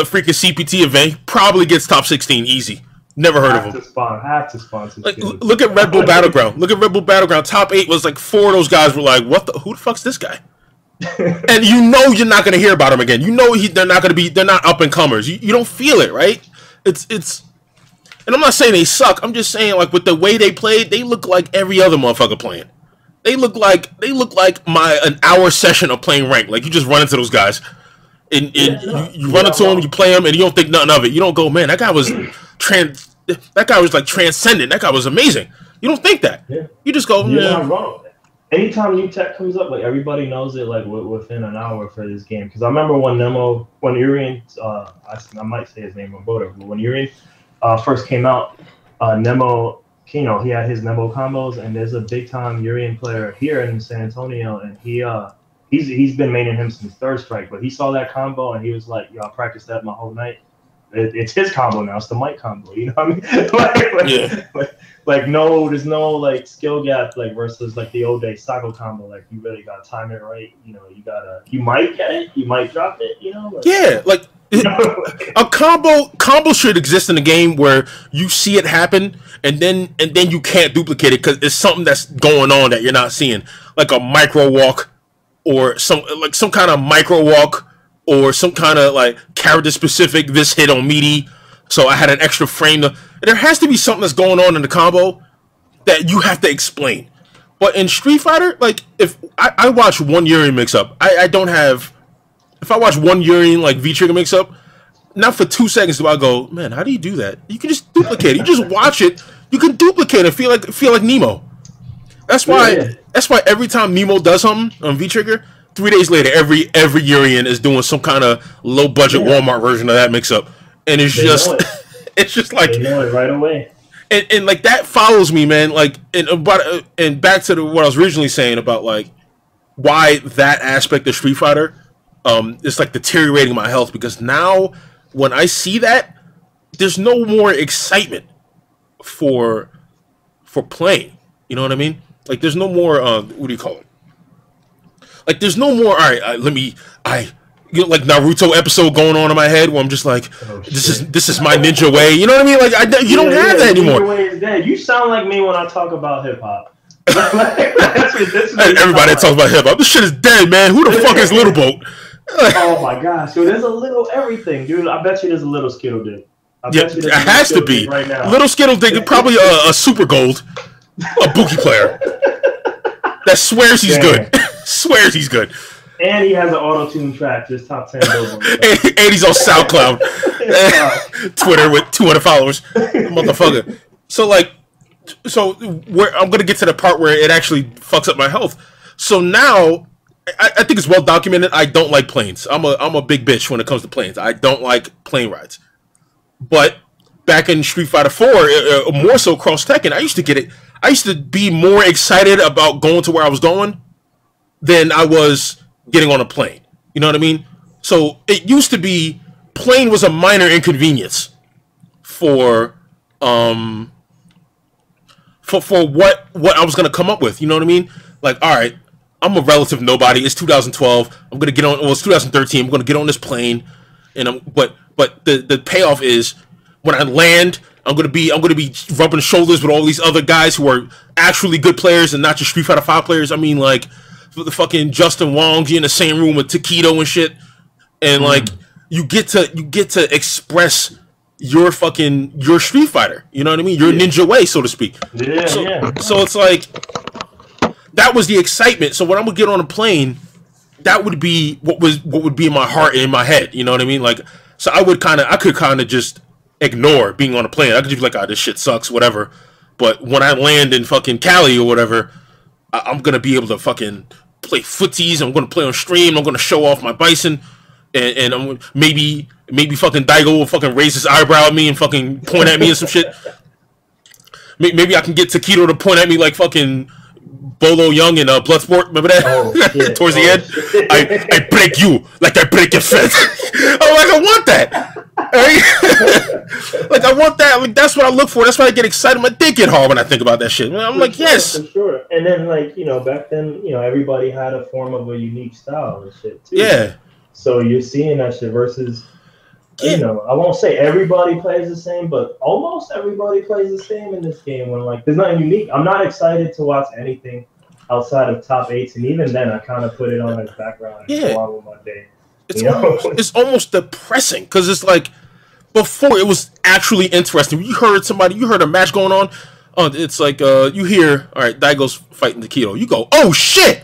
freaking CPT event. Probably gets top 16 easy. Never heard of him. Have to sponsor. Like, look at Red Bull Battleground. Look at Red Bull Battleground. Top 8 was like 4 of those guys were like, "What the? Who the fuck's this guy?" And you know you're not gonna hear about him again. You know they're not up and comers. You don't feel it, right? It's. And I'm not saying they suck. I'm just saying like with the way they played, they look like every other motherfucker playing. They look like an hour session of playing ranked. Like you just run into those guys, and you run into them, you play them, and you don't think nothing of it. You don't go, man, that guy was like transcendent. That guy was amazing. You don't think that. Yeah. You just go, you're not wrong. Anytime new tech comes up, like everybody knows it, like within an hour for this game. Because I remember when Urian, I might say his name on Boda, but when Urian first came out, Nemo, you know, he had his Nemo combos, and there's a big time Urian player here in San Antonio, and he's been maining him since Third Strike, but he saw that combo and he was like, "Yo, I practiced that my whole night." It's his combo now. It's the Mike combo. You know what I mean? There's no like skill gap like versus like the old day Sago combo. Like you really gotta time it right. You know, you might get it, you might drop it. You know? A combo should exist in the game where you see it happen and then you can't duplicate it because it's something that's going on that you're not seeing, like a micro walk or some kind of micro walk. Or some kind of like character specific. This hit on meaty, so I had an extra frame. There has to be something that's going on in the combo that you have to explain. But in Street Fighter, like if I watch one Urian mix up, I don't have. If I watch one Urian like V trigger mix up, not for 2 seconds do I go, man, how do you do that? You can just duplicate it. You just watch it. You can duplicate it. Feel like Nemo. That's why every time Nemo does something on V trigger. 3 days later, every Urian is doing some kind of low budget Walmart version of that mix up, and it's just like they know it right away. And like that follows me, man. Like and back to what I was originally saying about like why that aspect of Street Fighter is like deteriorating my health, because now when I see that, there's no more excitement for playing. You know what I mean? Like there's no more what do you call it? Like, there's no more, all right, like Naruto episode going on in my head where I'm just like, this is my ninja way. You know what I mean? Like, you don't have that anymore. Ninja way is dead. You sound like me when I talk about hip-hop. Everybody talks about hip-hop. This shit is dead, man. Who the fuck is Little Boat? Oh, my gosh. So there's a little everything, dude. I bet you there's a little Skittle Dick. It has to be. Right now. Little Skittle Dick, probably a Super Gold, a Buki player that swears he's good. Swears he's good. And he has an auto-tune track, just top 10 billboard. and he's on SoundCloud. Twitter with 200 followers. Motherfucker. So I'm going to get to the part where it actually fucks up my health. So now, I think it's well documented, I don't like planes. I'm a big bitch when it comes to planes. I don't like plane rides. But back in Street Fighter 4, more so Cross Tekken, I used to get it. I used to be more excited about going to where I was going than I was getting on a plane. You know what I mean? So it used to be plane was a minor inconvenience for what I was gonna come up with. You know what I mean? Like, all right, I'm a relative nobody. It's 2012. I'm gonna get on. Well, it's 2013. I'm gonna get on this plane, and but the payoff is when I land, I'm gonna be rubbing shoulders with all these other guys who are actually good players and not just Street Fighter 5 players. I mean, like the fucking Justin Wong, you in the same room with Taquito and shit, and like you get to express your Street Fighter. You know what I mean? Your ninja way, so to speak. Yeah, So it's like that was the excitement. So when I'm gonna get on a plane, that would be what would be in my heart and in my head. You know what I mean? Like, so I could kind of just ignore being on a plane. I could just be like, oh, this shit sucks, whatever. But when I land in fucking Cali or whatever, I'm gonna be able to fucking play footsies. I'm gonna play on stream. I'm gonna show off my Bison, and I'm maybe fucking Daigo will fucking raise his eyebrow at me and fucking point at me and some shit. Maybe I can get Taquito to point at me like fucking Bolo Young in Bloodsport. Remember that? Oh, Towards the end, I break you like I break your fist. I'm like, I want that. Like I want that. Like that's what I look for. That's why I get excited. My dick get hard when I think about that shit. I'm like, yes, for sure. And then like back then everybody had a form of a unique style and shit too. Yeah. So you're seeing that shit versus. I won't say everybody plays the same, but almost everybody plays the same in this game. When like there's nothing unique. I'm not excited to watch anything outside of top 8s, and even then I kind of put it on as background and go on with my day. It's almost depressing because it's like before it was actually interesting. You heard a match going on. It's like you hear, all right, Daigo's fighting Takedo. You go, oh shit,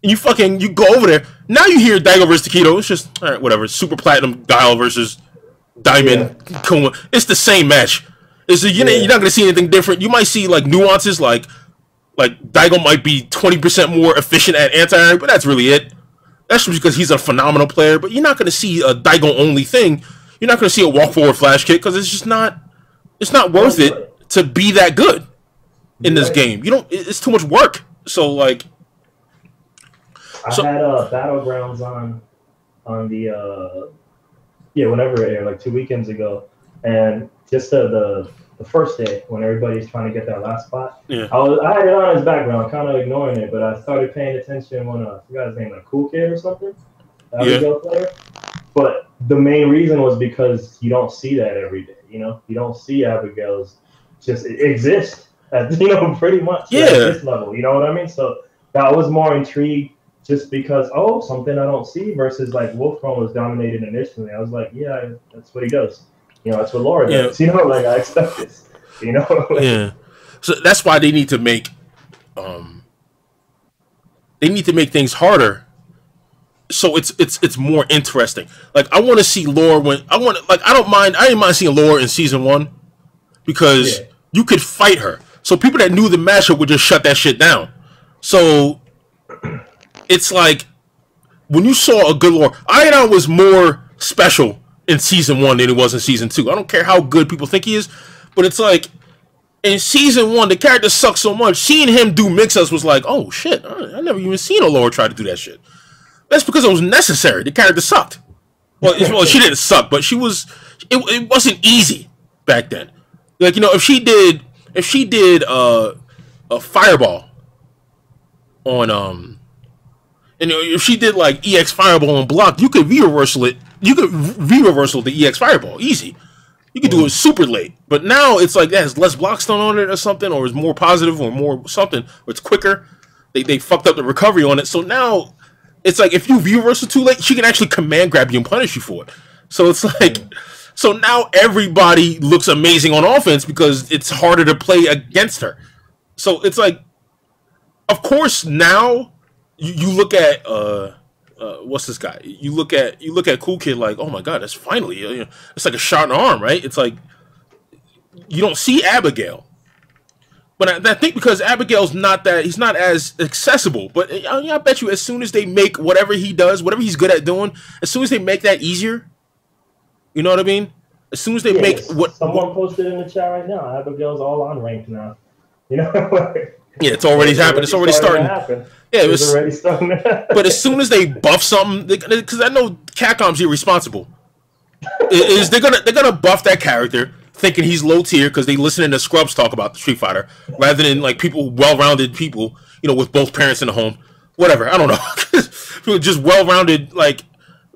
and you go over there. Now you hear Daigo versus Takedo. It's just all right, whatever. Super Platinum Guile versus Diamond Kuma. It's the same match. You're not gonna see anything different. You might see like nuances, like Daigo might be 20% more efficient at anti-air, but that's really it. That's just because he's a phenomenal player. But you're not gonna see a Daigo only thing. You're not gonna see a walk forward flash kick because it's just not. It's not worth it to be that good in this game. It's too much work. So like, I had Battlegrounds on the whenever it aired, like 2 weekends ago, and just the first day when everybody's trying to get that last spot. Yeah. I had it on as background, kind of ignoring it, but I started paying attention when I forgot his name, like Cool Kid or something. Abigail player. But the main reason was because you don't see that every day. You don't see Abigail's just exist at pretty much at this level. You know what I mean? So that was more intrigued just because something I don't see versus like Wolfchrome was dominated initially. I was like, yeah, that's what he does. That's what Laura does. Like I expect this. Yeah. So that's why they need to make things harder. So it's more interesting. Like I want to see Laura I didn't mind seeing Laura in season 1 because you could fight her. So people that knew the matchup would just shut that shit down. So it's like when you saw a good Laura, Iodine was more special in season 1 than it was in season 2. I don't care how good people think he is, but it's like in season 1 the character sucked so much. Seeing him do mix-ups was like, oh shit, I never even seen a Laura try to do that shit. That's because it was necessary. The character sucked. Well, she didn't suck, but she was. It wasn't easy back then. Like if she did a fireball on and if she did like EX fireball on block, you could V-reversal it. You could V-reversal the EX fireball easy. You could do it super late. But now it's like that has less block stun on it or something, or it's more positive or more something, or it's quicker. They fucked up the recovery on it, so now. It's like if you V-reversal too late, she can actually command grab you and punish you for it. So it's like, so now everybody looks amazing on offense because it's harder to play against her. So it's like, of course now you look at what's this guy? You look at Cool Kid like, oh my god, that's finally it's like a shot in the arm, right? It's like you don't see Abigail. But I think because Abigail's he's not as accessible. But I bet you as soon as they make whatever he does, whatever he's good at doing, as soon as they make that easier, you know what I mean? As soon as they make what... Someone posted in the chat right now, Abigail's all on ranked now. Yeah, it's already happened. It's already starting. Yeah, it's already starting to happen. But as soon as they buff something, because I know Capcom's irresponsible, they're gonna buff that character, thinking he's low tier because they listening to scrubs talk about the Street Fighter rather than like well-rounded people, with both parents in the home, whatever. I don't know, just well-rounded, like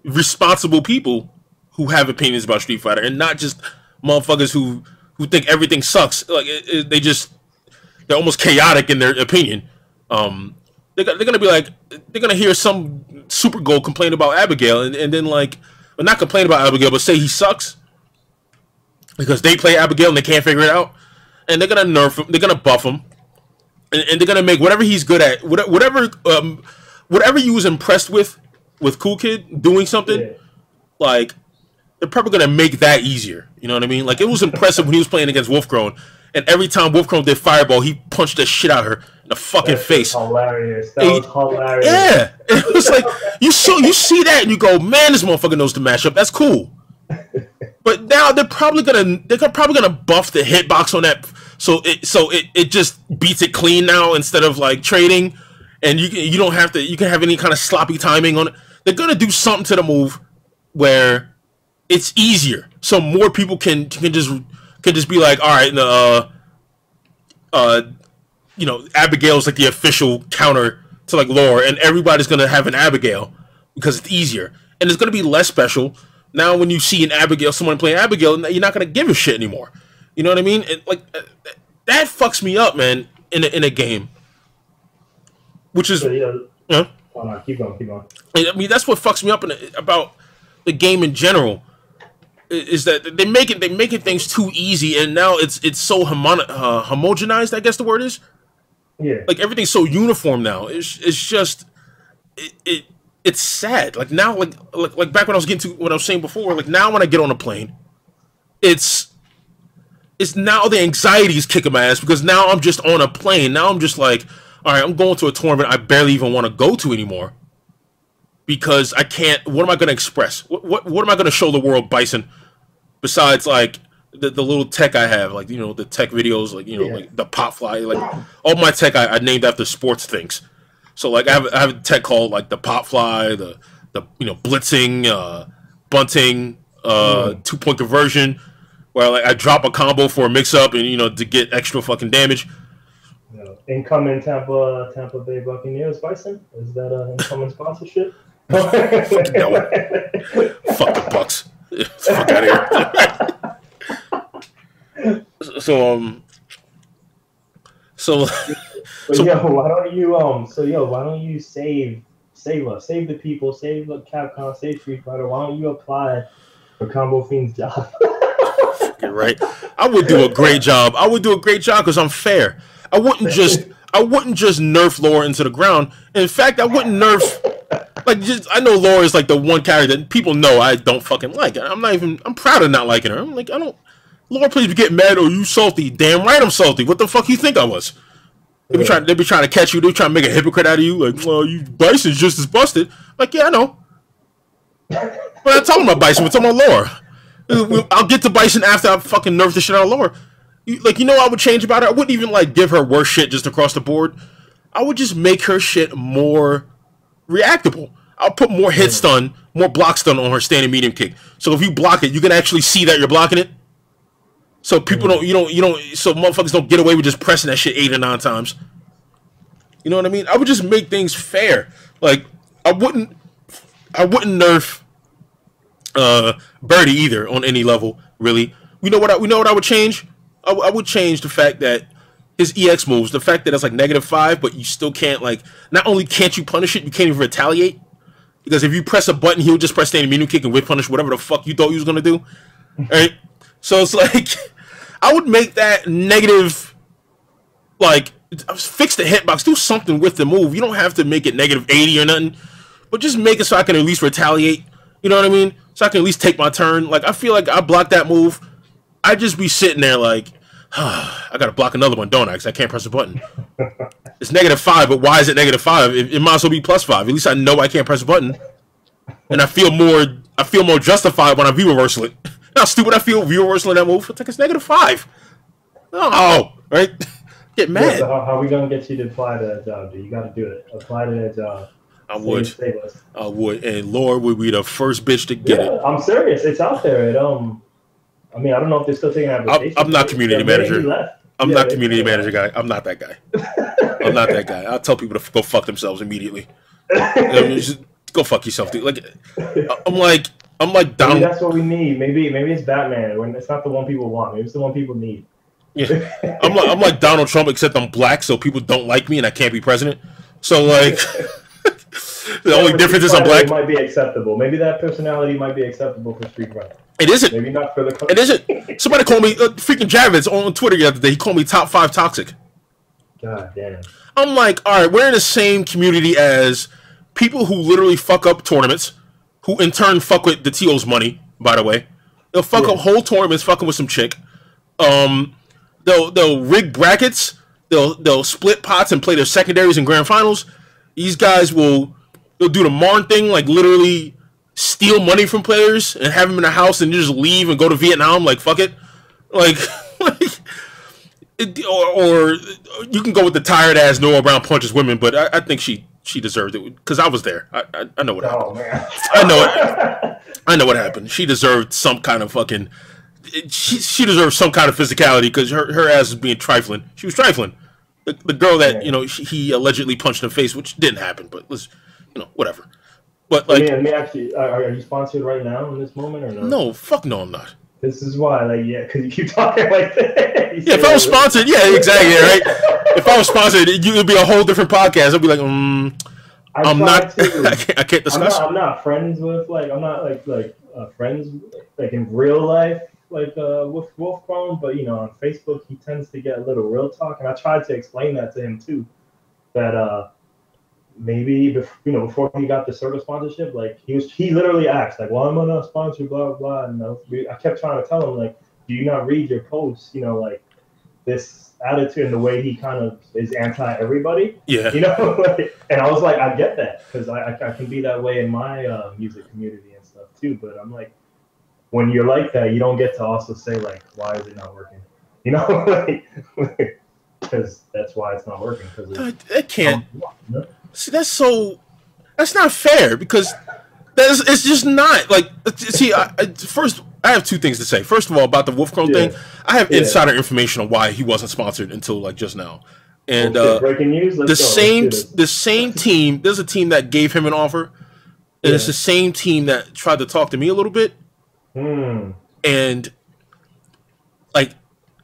responsible people who have opinions about Street Fighter and not just motherfuckers who think everything sucks. Like they're almost chaotic in their opinion. They're gonna be like they're gonna hear some Super Gold complain about Abigail and then like, well, not complain about Abigail, but say he sucks. Because they play Abigail and they can't figure it out, and they're gonna nerf him, they're gonna buff him, and they're gonna make whatever he's good at, whatever you was impressed with Cool Kid doing something, like they're probably gonna make that easier. You know what I mean? Like it was impressive when he was playing against Wolfcrone, and every time Wolfcrone did fireball, he punched the shit out of her in the fucking face. Hilarious. That was hilarious. Yeah, it was like you see that and you go, man, this motherfucker knows the matchup. That's cool. But now they're probably gonna buff the hitbox on that, so it just beats it clean now instead of like trading, and you don't have to, you can have any kind of sloppy timing on it. They're gonna do something to the move where it's easier, so more people can just be like, all right, you know, Abigail's like the official counter to like lore, and everybody's gonna have an Abigail because it's easier, and it's gonna be less special. Now, when you see an Abigail, someone playing Abigail, you're not gonna give a shit anymore. You know what I mean? That fucks me up, man, in a game. Which is, oh, no, keep going. I mean, that's what fucks me up about the game in general. Is that they make it things too easy, and now it's so homogenized, I guess the word is. Yeah. Like everything's so uniform now. It's just it's sad. Like now, like back when I was getting to what I was saying before. Like now, when I get on a plane, it's now the anxiety is kicking my ass because now I'm just on a plane. Now I'm just like, all right, I'm going to a tournament I barely even want to go to anymore because I can't. What am I going to express? What am I going to show the world, Bison? Besides like the little tech I have, like, you know, the tech videos, like, you know, like the pop fly, like all my tech I named after sports things. So like I have a tech called like the pop fly, the you know, blitzing, bunting, 2-point conversion, where like I drop a combo for a mix up and, you know, to get extra fucking damage. Incoming Tampa Bay Buccaneers Bison? Is that an incoming sponsorship? No. Fuck the Bucks. Fuck out of here. So why don't you save us, save the people, save Capcom, save Street Fighter? Why don't you apply for Combo Fiend's job? You're right. I would do a great job. Because I'm fair. I wouldn't just nerf lore into the ground. In fact, I wouldn't nerf. Like, I know Laura is like the one character that people know I don't fucking like. I'm proud of not liking her. I'm like, Laura, please get mad or you salty. Damn right I'm salty. What the fuck you think I was? They be trying to catch you. They trying to make a hypocrite out of you. Like, well, you Bison's just as busted. Like, yeah, I know. We're not talking about Bison. We're talking about Laura. I'll get to Bison after I fucking nerf the shit out of Laura. You know what I would change about her? I wouldn't even like give her worse shit just across the board. I would just make her shit more reactable. I'll put more hit stun, more block stun on her standing medium kick. So if you block it, you can actually see that you're blocking it. So people so motherfuckers don't get away with just pressing that shit 8 or 9 times. You know what I mean? I would just make things fair. Like I wouldn't nerf Birdie either on any level, really. We know what I would change? I would change the fact that his EX moves, the fact that it's like -5, but you still can't, like, not only can't you punish it, you can't even retaliate. Because if you press a button, he'll just press standing medium kick and whip punish whatever the fuck you thought he was going to do. Right? So it's like, I would make that negative, like, fix the hitbox, do something with the move. You don't have to make it -80 or nothing, but just make it so I can at least retaliate. You know what I mean? So I can at least take my turn. Like, I feel like I block that move, I'd just be sitting there like, I gotta block another one, don't I? Because I can't press a button. It's -5, but why is it -5? It might as well be +5. At least I know I can't press a button, and I feel more justified when I view reversal it. How stupid I feel view reversal that move. It's like it's -5. Oh, right? Get mad. Yeah, so how are we gonna get you to apply to that job, dude? You gotta do it. Apply to that job. I would, and Lord would be the first bitch to get it. I'm serious. It's out there. I mean, I don't know if they're still taking applications. I'm not community manager. I'm not community manager guy. I'm not that guy. I'm not that guy. I'll tell people to go fuck themselves immediately. Just go fuck yourself, dude. Like, I'm like Donald. Maybe that's what we need. Maybe it's Batman. When it's not the one people want. Maybe it's the one people need. Yeah, I'm like Donald Trump, except I'm black, so people don't like me and I can't be president. So like, the only difference is I'm black. It might be acceptable. Maybe that personality might be acceptable for Street Fighter. It isn't. Maybe not for the country. It isn't. Somebody called me freaking Javits on Twitter the other day. He called me top 5 toxic. God damn. I'm like, all right, we're in the same community as people who literally fuck up tournaments, who in turn fuck with the TO's money. By the way, they'll fuck up whole tournaments, fucking with some chick. They'll rig brackets. They'll split pots and play their secondaries and grand finals. These guys they'll do the Marn thing, like literally steal money from players and have them in a house and just leave and go to Vietnam. Like, fuck it. Like or you can go with the tired ass Noah Brown punches women, but I think she she deserved it because I was there. I know what happened. Oh man, I know what happened. She deserved some kind of fucking. She deserved some kind of physicality because her ass was being trifling. She was trifling. The girl that he allegedly punched in the face, which didn't happen, but was whatever. But like, let me actually, are you sponsored right now in this moment or no? No, fuck no, I'm not. This is why, because you keep talking like that. Yeah, if I was sponsored, exactly, right. If I was sponsored, it would be a whole different podcast. I'd be like, I'm not. I can't discuss. I'm not friends with I'm not friends in real life with Wolf Chrome, but on Facebook he tends to get a little real talk, and I tried to explain that to him too, that maybe before he got the Circle sponsorship, he literally asked well, I'm gonna sponsor blah blah, and I kept trying to tell him do you not read your posts, this attitude and the way he kind of is anti everybody, and I was like, I get that because I can be that way in my music community and stuff too, but I'm like, when you're like that, you don't get to also say why is it not working, because that's why it's not working, because it can't. See, that's not fair because it's just not see. First, I have two things to say. First of all, about the Wolf Chrome thing, I have insider information on why he wasn't sponsored until just now. And breaking news. The same team. There's a team that gave him an offer, and it's the same team that tried to talk to me a little bit. And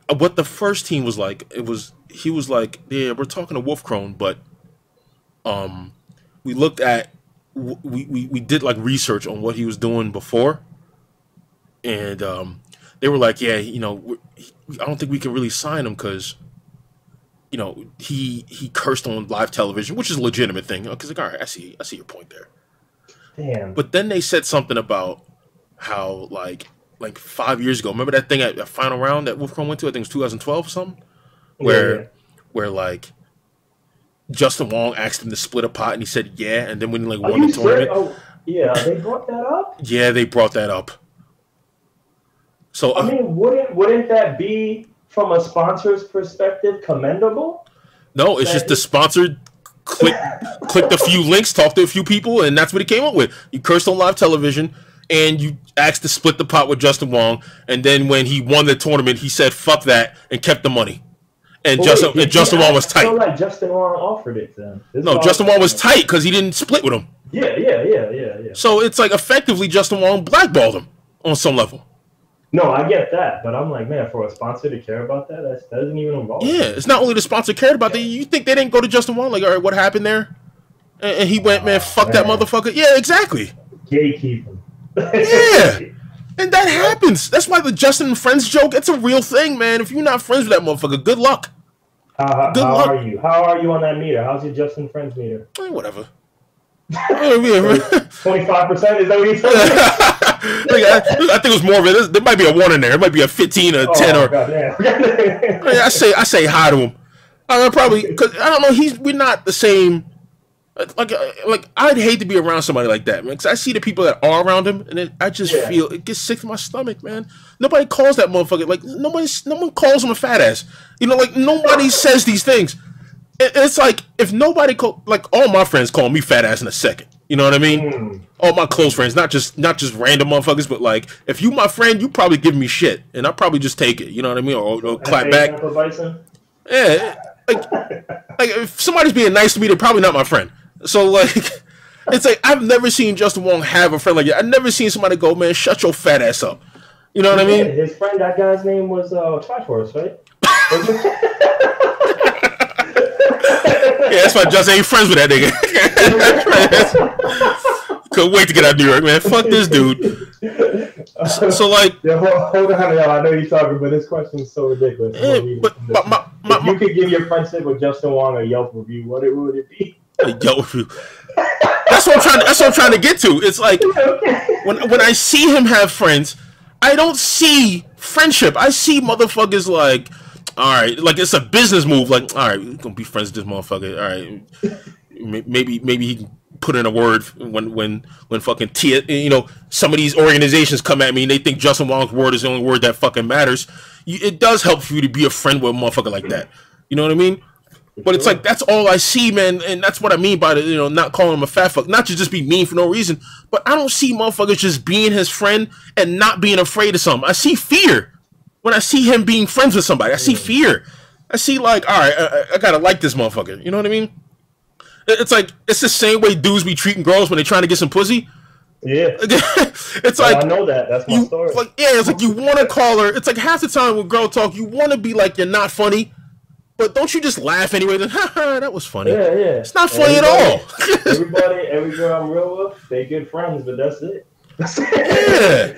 what the first team was like, he was like, yeah, we're talking to Wolf Chrome, but we looked at we did research on what he was doing before, and they were like, yeah, I don't think we can really sign him because he cursed on live television, which is a legitimate thing. Because all right, I see your point there. Damn. But then they said something about how like 5 years ago, remember that thing at the final round that Wolf Chrome went to? I think it was 2012 or something, where Justin Wong asked him to split a pot, and he said yeah, and then when he won the tournament, they brought that up. Yeah, they brought that up. So I mean, wouldn't that be, from a sponsor's perspective, commendable? No, it's just the sponsor clicked a few links, talked to a few people, and that's what he came up with. You cursed on live television, and you asked to split the pot with Justin Wong, and then when he won the tournament, he said "fuck that" and kept the money. And Justin Wong was tight. I feel like Justin Wong offered it then. Justin Wong was tight because he didn't split with him. Yeah. So it's effectively Justin Wong blackballed him on some level. No, I get that, but I'm like, man, for a sponsor to care about that doesn't even involve. Yeah, it's not only the sponsor cared about that. You think they didn't go to Justin Wong all right, what happened there? And he went, man, fuck that motherfucker. Yeah, exactly. Gatekeeping. Yeah. And that happens. That's why the Justin and Friends joke, it's a real thing, man. If you're not friends with that motherfucker, good luck. How are you? How are you on that meter? How's your Justin Friends meter? Whatever. 25%? Is that what you said? I think it was more of it. There might be a 1 in there. It might be a 15 or 10 or. I say hi to him. Probably because I don't know. We're not the same. Like I'd hate to be around somebody like that, man. Because I see the people that are around him, and I just feel it gets sick to my stomach, man. Nobody calls that motherfucker no one calls him a fat ass. Nobody says these things. It's like if nobody all my friends call me fat ass in a second. You know what I mean? All my close friends, not just random motherfuckers, but if you my friend, you probably give me shit, and I'll probably just take it. You know what I mean? Or clap back. Tampa Bison? Yeah, if somebody's being nice to me, they're probably not my friend. So it's I've never seen Justin Wong have a friend like that. I've never seen somebody go, man, shut your fat ass up. You know what I mean? His friend, that guy's name was Triforce, right? Yeah, that's why Justin ain't friends with that nigga. Couldn't wait to get out of New York, man. Fuck this dude. So hold on, y'all. I know you're talking, but this question is so ridiculous. If you could give your friendship with Justin Wong a Yelp review, what would it be? A Yelp review. That's what I'm trying to get to. It's when I see him have friends, I don't see friendship. I see motherfuckers all right, it's a business move. All right, we're gonna be friends with this motherfucker. All right, maybe he can put in a word when fucking some of these organizations come at me and they think Justin Wong's word is the only word that fucking matters. It does help for you to be a friend with a motherfucker like that. You know what I mean? But it's like, that's all I see, man, and that's what I mean by the, not calling him a fat fuck. Not to just be mean for no reason, but I don't see motherfuckers just being his friend and not being afraid of something. I see fear when I see him being friends with somebody. I see fear. I see like, all right, I gotta like this motherfucker. You know what I mean? It's like, it's the same way dudes be treating girls when they're trying to get some pussy. Yeah. It's like, I know that. That's my story. Like, yeah, it's like you want to call her. It's like half the time with girl talk, you want to be like, you're not funny. But don't you just laugh anyway? Then, that was funny. Yeah. It's not funny at all. every girl I'm real with, they good friends, but that's it. Yeah.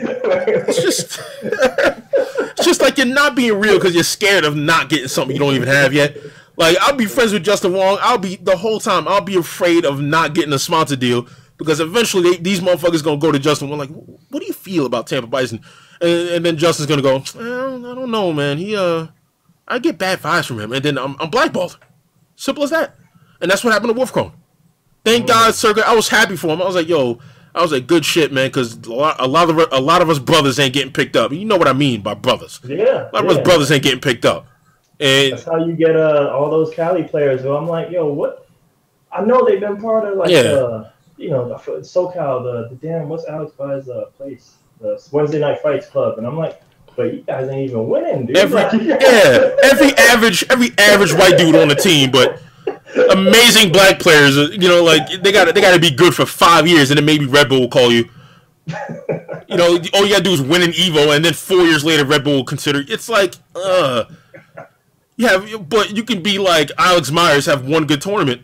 It's just like you're not being real because you're scared of not getting something you don't even have yet. Like, I'll be friends with Justin Wong. I'll be afraid of not getting a sponsor deal because eventually these motherfuckers going to go to Justin Wong like, what do you feel about Tampa Bison? And then Justin's going to go, I don't know, man. I get bad vibes from him, and then I'm blackballed. Simple as that. And that's what happened to Wolfcrone. Thank God, Circa. I was happy for him. I was like, good shit, man, because a lot of us brothers ain't getting picked up. You know what I mean by brothers. Yeah. A lot of us brothers ain't getting picked up. And that's how you get all those Cali players who I'm like, yo, what? I know they've been part of like the SoCal, the damn, what's Alex Bai's place? The Wednesday Night Fights Club, and I'm like, but you guys ain't even winning, dude. Every average white dude on the team, but amazing black players. Like they got to be good for 5 years, and then maybe Red Bull will call you. All you gotta do is win an Evo, and then 4 years later, Red Bull will consider. It's like, yeah, but you can be like Alex Myers, have one good tournament,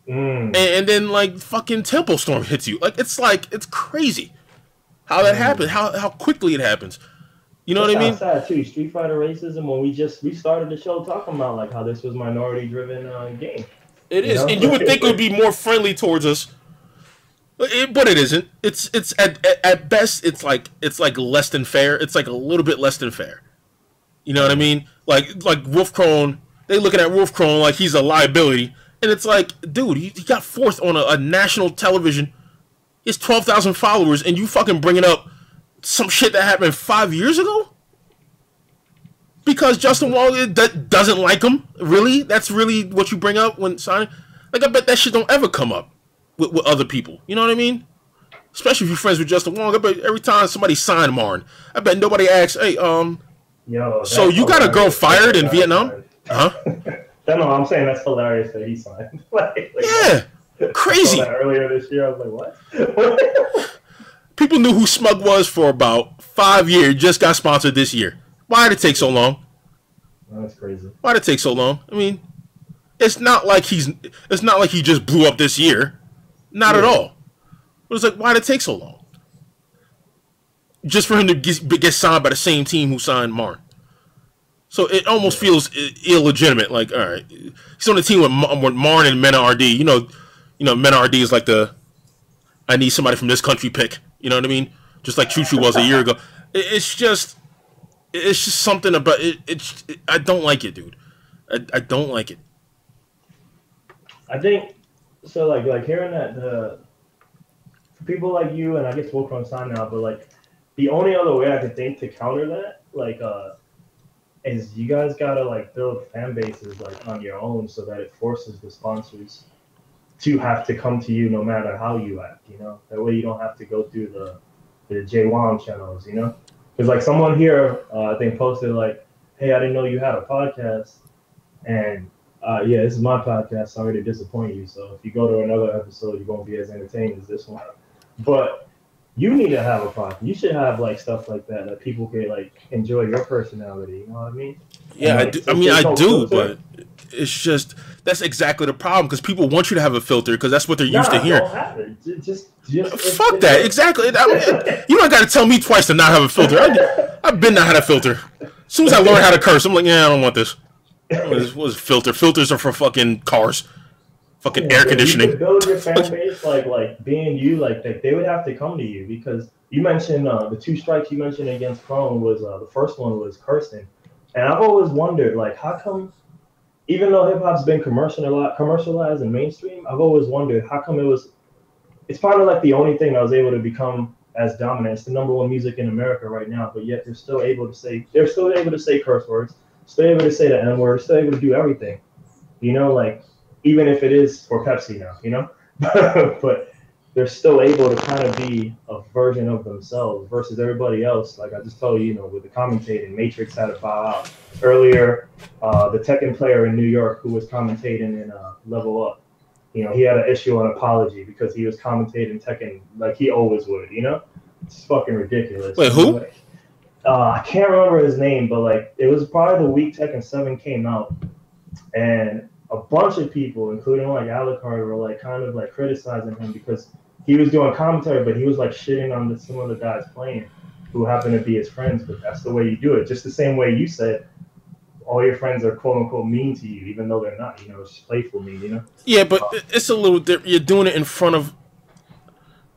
and then like fucking Temple Storm hits you. Like it's crazy how that happens, how quickly it happens. You know what I mean? Sad too. Street Fighter racism. When we started the show talking about like how this was minority-driven game. It is, and you would think it would be more friendly towards us, but it isn't. It's at best it's like less than fair. It's like a little bit less than fair. You know what I mean? Like Wolfcrone, they looking at Wolfcrone like he's a liability, and it's like, dude, he got fourth on a national television. He has 12,000 followers, and you fucking bringing up some shit that happened 5 years ago? Because Justin Wong doesn't like him? Really? That's really what you bring up when signing? Like, I bet that shit don't ever come up with other people. You know what I mean? Especially if you're friends with Justin Wong. I bet every time somebody signed Martin, I bet nobody asks, hey, so you got a girl fired in Vietnam? Huh? No, I'm saying that's hilarious that he signed. Yeah. Crazy. Earlier this year, I was like, what? People knew who Smug was for about 5 years. Just got sponsored this year. Why did it take so long? That's crazy. Why did it take so long? I mean, it's not like he just blew up this year. Not at all. But it's like, why did it take so long? Just for him to get signed by the same team who signed Martin. So it almost feels illegitimate. Like, all right, he's on the team with Martin and Mena RD. You know, Mena RD is like I need somebody from this country pick. You know what I mean? Just like Choo Choo was a year ago. It's just something about it. I don't like it, dude. I don't like it. I think so. Like hearing that for people like you, and I guess Wolfcrone's signed now, but like the only other way I could think to counter that, like, is you guys gotta like build fan bases like on your own so that it forces the sponsors to have to come to you no matter how you act, That way you don't have to go through the J1 channels, Because like someone here, I think posted like, hey, I didn't know you had a podcast. And yeah, this is my podcast. Sorry to disappoint you. So if you go to another episode, you won't be as entertained as this one. But you need to have a podcast. You should have like stuff like that people can like enjoy your personality. You know what I mean? Yeah, and, I do. I do, but it's just that's exactly the problem because people want you to have a filter because that's what they're used to hearing. Just fuck that. Exactly. You don't got to tell me twice to not have a filter. I've been not had a filter. As soon as I learned how to curse, I'm like, yeah, I don't want this. What is filter? Filters are for fucking cars. Fucking air conditioning. You could build your fan base like being you, like they would have to come to you because you mentioned the 2 strikes you mentioned against Crone was the first one was cursing, and I've always wondered like how come, even though hip hop's been commercialized and mainstream, I've always wondered how come it's probably like the only thing that was able to become as dominant. It's the #1 music in America right now, but yet they're still able to say curse words, still able to say the N-word, still able to do everything. You know, like even if it is for Pepsi now, you know, but they're still able to kind of be a version of themselves versus everybody else. Like I just told you, you know, with the commentating, Matrix had to bow out earlier. The Tekken player in New York who was commentating in Level Up, you know, he had an issue on apology because he was commentating Tekken like he always would. You know, it's fucking ridiculous. Wait, who? I can't remember his name, but like it was probably the week Tekken 7 came out, and a bunch of people, including like Alucard, were like kind of like criticizing him because he was doing commentary, but he was like shitting on some of the guys playing who happened to be his friends. But that's the way you do it. Just the same way you said all your friends are quote unquote mean to you, even though they're not. You know, it's just playful mean. You know. Yeah, but it's a little different. You're doing it in front of.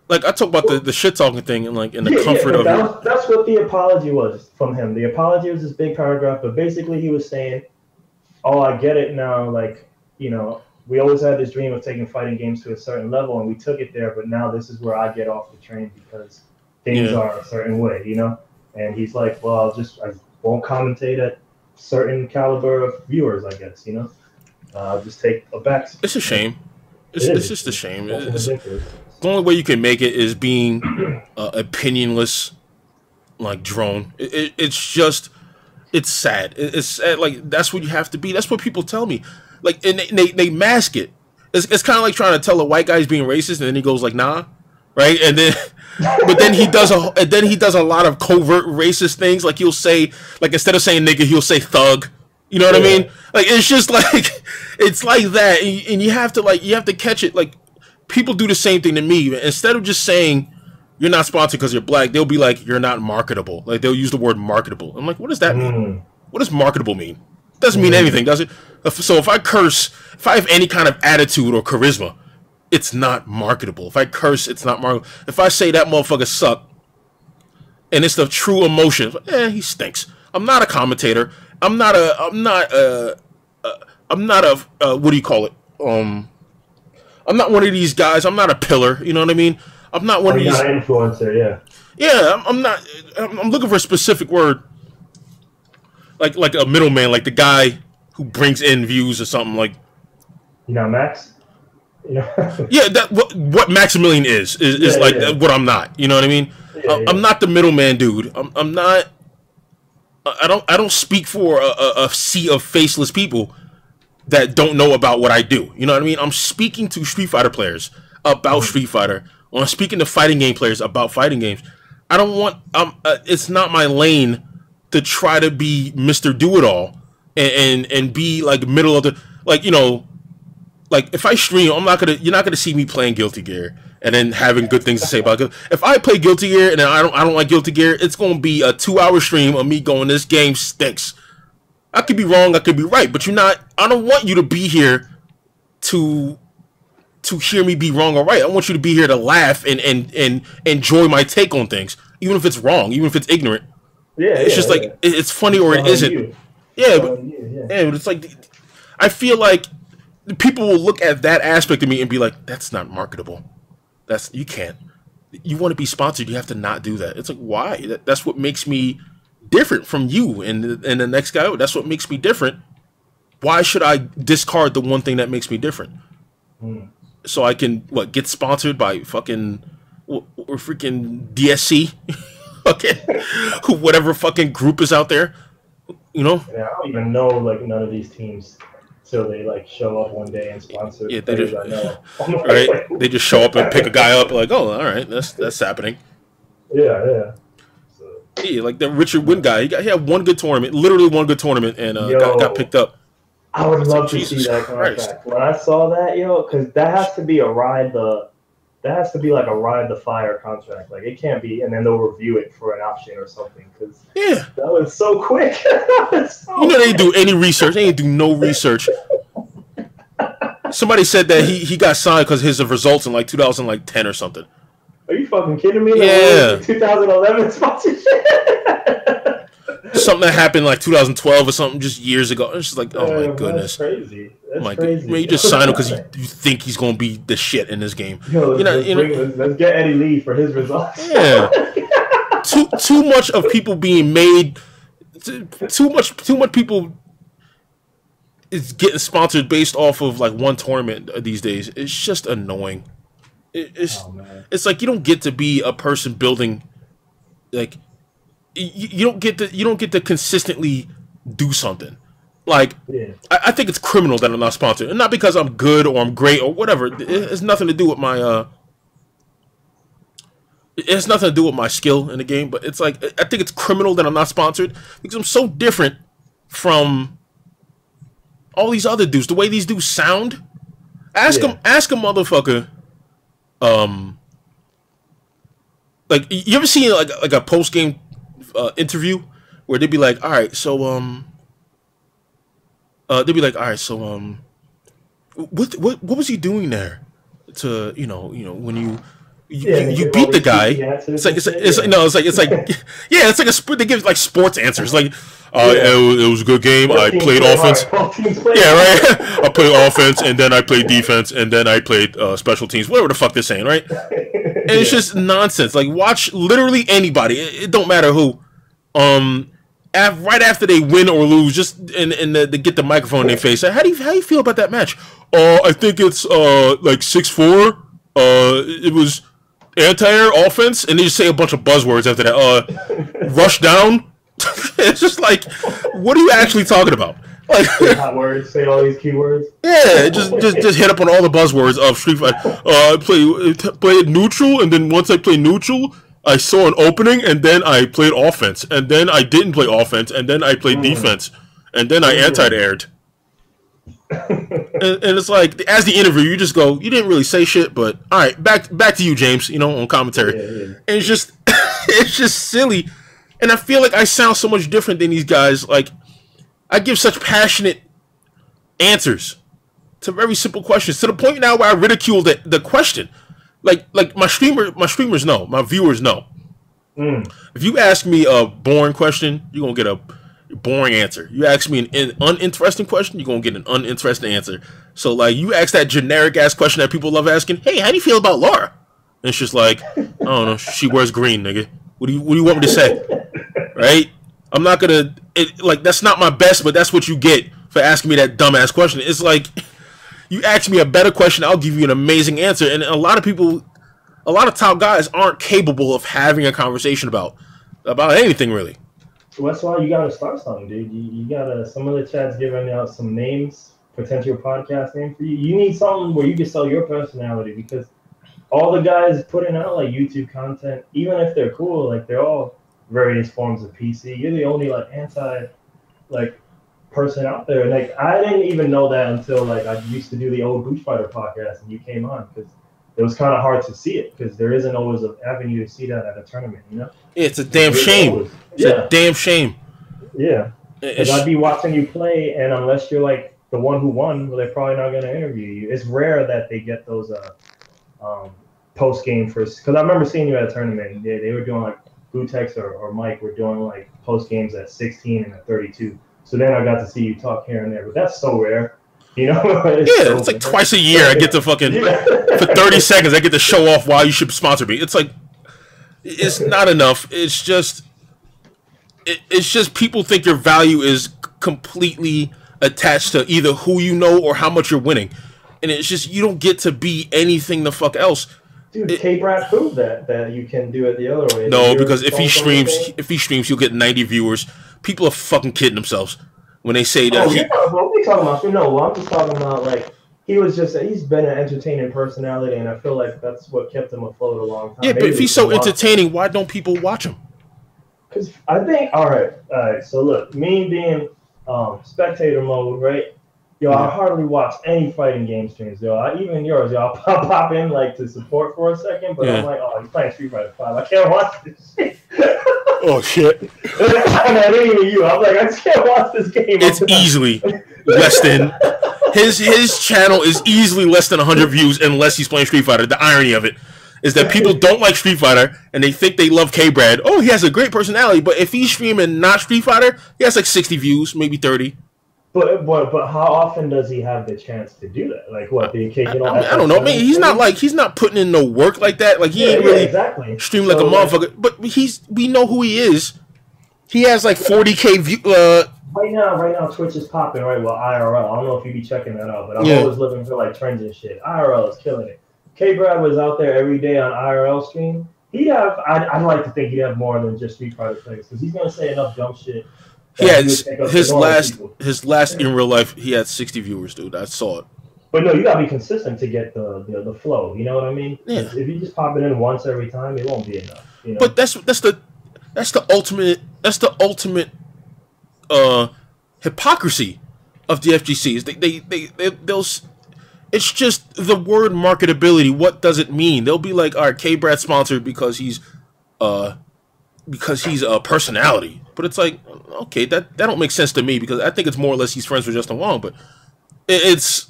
Like I talk about the shit talking thing and like in the comfort of it. That's what the apology was from him. The apology was this big paragraph, but basically he was saying, "Oh, I get it now. Like, you know, we always had this dream of taking fighting games to a certain level, and we took it there. But now this is where I get off the train because things are a certain way, you know." And he's like, "Well, I won't commentate at certain caliber of viewers, I guess, you know. I'll just take a back." It's a shame. It's just a shame. The only way you can make it is being opinionless, like drone. It's sad. It's sad. Like that's what you have to be. That's what people tell me. Like, and they mask it. It's kind of like trying to tell a white guy he's being racist, and then he goes like, "Nah," right? And then, but then he does a lot of covert racist things. Like he'll say, like instead of saying nigga, he'll say thug. You know what I mean? Like it's just like it's like that, and you have to catch it. Like people do the same thing to me. Instead of just saying you're not sponsored because you're black, they'll be like you're not marketable. Like they'll use the word marketable. I'm like, what does that mean? What does marketable mean? It doesn't mean anything, does it? So if I curse, if I have any kind of attitude or charisma, it's not marketable. If I curse, it's not marketable. If I say that motherfucker suck, and it's the true emotion, he stinks. I'm not a commentator. I'm not a what do you call it? I'm not one of these guys. I'm not a pillar. You know what I mean? I'm not one of these. Not an influencer, yeah. Yeah, I'm not. I'm looking for a specific word. Like a middleman, like the guy who brings in views or something. Like, you know, Max. Yeah. Yeah, that what Maximilian is what I'm not. You know what I mean? I'm not the middleman dude. I'm not. I don't speak for a sea of faceless people that don't know about what I do. You know what I mean? I'm speaking to Street Fighter players about Street Fighter. Or I'm speaking to fighting game players about fighting games. I don't want. It's not my lane to try to be Mr. Do-It-All and be like middle of the, like, you know, like if I stream, you're not gonna see me playing Guilty Gear and then having good things to say about it. If I play Guilty Gear and then I don't like Guilty Gear, it's gonna be a 2-hour stream of me going, this game stinks. I could be wrong, I could be right, but I don't want you to be here to hear me be wrong or right. I want you to be here to laugh and enjoy my take on things, even if it's wrong, even if it's ignorant. Yeah, it's just like it's funny or it isn't. Yeah, but it's like I feel like people will look at that aspect of me and be like, "That's not marketable. You can't. You want to be sponsored, you have to not do that." It's like, why? That's what makes me different from you and the next guy. That's what makes me different. Why should I discard the one thing that makes me different? So I can get sponsored by fucking or freaking DSC. Okay, whatever fucking group is out there, you know. Yeah, I don't even know like none of these teams till they like show up one day and sponsor. Yeah, they just right. They just show up and pick a guy up like, oh, all right, that's happening. Yeah. So, yeah, like the Richard Wynn guy. He had one good tournament, literally one good tournament, and got picked up. I would love to see that contract. When I saw that, because that has to be a ride the ride the fire contract. Like it can't be, and then they'll review it for an option or something. Because that was so quick. They didn't do any research. They didn't do no research. Somebody said that he got signed because his results in like 2010 or something. Are you fucking kidding me? Yeah. 2011 sponsorship. Something that happened like 2012 or something, just years ago. It's just like, oh my goodness, that's crazy. That's crazy. Man, you just sign him because you think he's gonna be the shit in this game. Let's get Eddie Lee for his results. Yeah. too much of people being made. Too much people is getting sponsored based off of like one tournament these days. It's just annoying. It's like you don't get to be a person building, like you don't get to consistently do something. Like I think it's criminal that I'm not sponsored, and not because I'm good or I'm great or whatever. It has nothing to do with my it has nothing to do with my skill in the game. But it's like I think it's criminal that I'm not sponsored because I'm so different from all these other dudes. The way these dudes sound. Ask a motherfucker. Like you ever seen like a post game interview where they'd be like, all right, so they'd be like, all right, so what was he doing there to when you beat the guy? It's like they give like sports answers like. It was a good game. I played offense. Yeah, right. I played offense, and then I played defense, and then I played special teams. Whatever the fuck they're saying, right? And it's just nonsense. Like, watch literally anybody. It don't matter who. Right after they win or lose, just and they get the microphone in their face. How do you feel about that match? I think it's like 6-4. It was anti-air offense, and they just say a bunch of buzzwords after that. Rush down. It's just like, what are you actually talking about? Like, hot words, say all these keywords. Yeah, just hit up on all the buzzwords of Street Fighter. I played neutral, and then once I played neutral, I saw an opening, and then I played offense, and then I didn't play offense, and then I played defense, and then I anti-aired. and it's like, as the interview, you just go, you didn't really say shit, but all right, back to you, James. On commentary, and it's just silly. And I feel like I sound so much different than these guys. Like, I give such passionate answers to very simple questions, to the point now where I ridicule the question. Like my streamers know, my viewers know. If you ask me a boring question, you're gonna get a boring answer. You ask me an uninteresting question, you're gonna get an uninteresting answer. So like, you ask that generic ass question that people love asking. Hey, how do you feel about Laura? And it's just like, I don't know. She wears green, nigga. What do you want me to say? Right? I'm not gonna that's not my best, but that's what you get for asking me that dumbass question. It's like, you ask me a better question, I'll give you an amazing answer. And a lot of top guys aren't capable of having a conversation about anything really. So that's why you gotta start something, dude. You gotta. Some of the chat's giving out some names, potential podcast name for you. You need something where you can sell your personality, because all the guys putting out like YouTube content, even if they're cool, like they're all various forms of PC. You're the only like anti person out there. And like, I didn't even know that until like I used to do the old Boosh Fighter podcast and you came on, because it was kind of hard to see it, because there isn't always an avenue to see that at a tournament, It's a damn shame. It's a damn shame. Yeah. Because I'd be watching you play, and unless you're like the one who won, well, they're probably not going to interview you. It's rare that they get those post-game first. Because I remember seeing you at a tournament. They were doing like Blutex or Mike were doing like post-games at 16 and at 32. So then I got to see you talk here and there. But that's so rare. It's like twice a year I get to fucking, for 30 seconds, I get to show off why you should sponsor me. It's like, it's not enough. It's just people think your value is completely attached to either who you know or how much you're winning. And it's just, you don't get to be anything the fuck else. Dude, K-Brad proved that you can do it the other way. No, because if he streams, he'll get 90 viewers. People are fucking kidding themselves when they say that. What are we talking about? I'm just talking about like, he's been an entertaining personality, and I feel like that's what kept him afloat a long time. Yeah, but if he's so entertaining, why don't people watch him? Because I think, all right. So look, me being spectator mode, right? Yo, I hardly watch any fighting game streams, yo. Even yours, yo. I'll pop in like to support for a second, but I'm like, oh, he's playing Street Fighter 5. I can't watch this shit. Oh shit! Not even you. I'm like, I just can't watch this game. It's easily less than his channel is easily less than 100 views unless he's playing Street Fighter. The irony of it is that people don't like Street Fighter and they think they love K-Brad. Oh, he has a great personality, but if he's streaming not Street Fighter, he has like 60 views, maybe 30. But how often does he have the chance to do that? Like what, the occasional? I don't know. I mean, he's not putting in no work like that. Like he ain't really stream like a motherfucker. But we know who he is. He has like 40K Right now, Twitch is popping right with IRL. I don't know if you be checking that out, but I'm always looking for like trends and shit. IRL is killing it. K-Brad was out there every day on IRL stream. I'd like to think he'd have more than just Street Fighter plays because he's gonna say enough dumb shit. Yeah, his last in real life, he had 60 viewers, dude. I saw it. But no, you gotta be consistent to get the flow. You know what I mean? Yeah. If you just pop it in once every time, it won't be enough. You know? But that's the ultimate hypocrisy of the FGCs. They'll. It's just the word marketability. What does it mean? They'll be like, all right, K-Brad sponsored because he's a personality. But it's like, okay, that don't make sense to me because I think it's more or less he's friends with Justin Wong. But it'll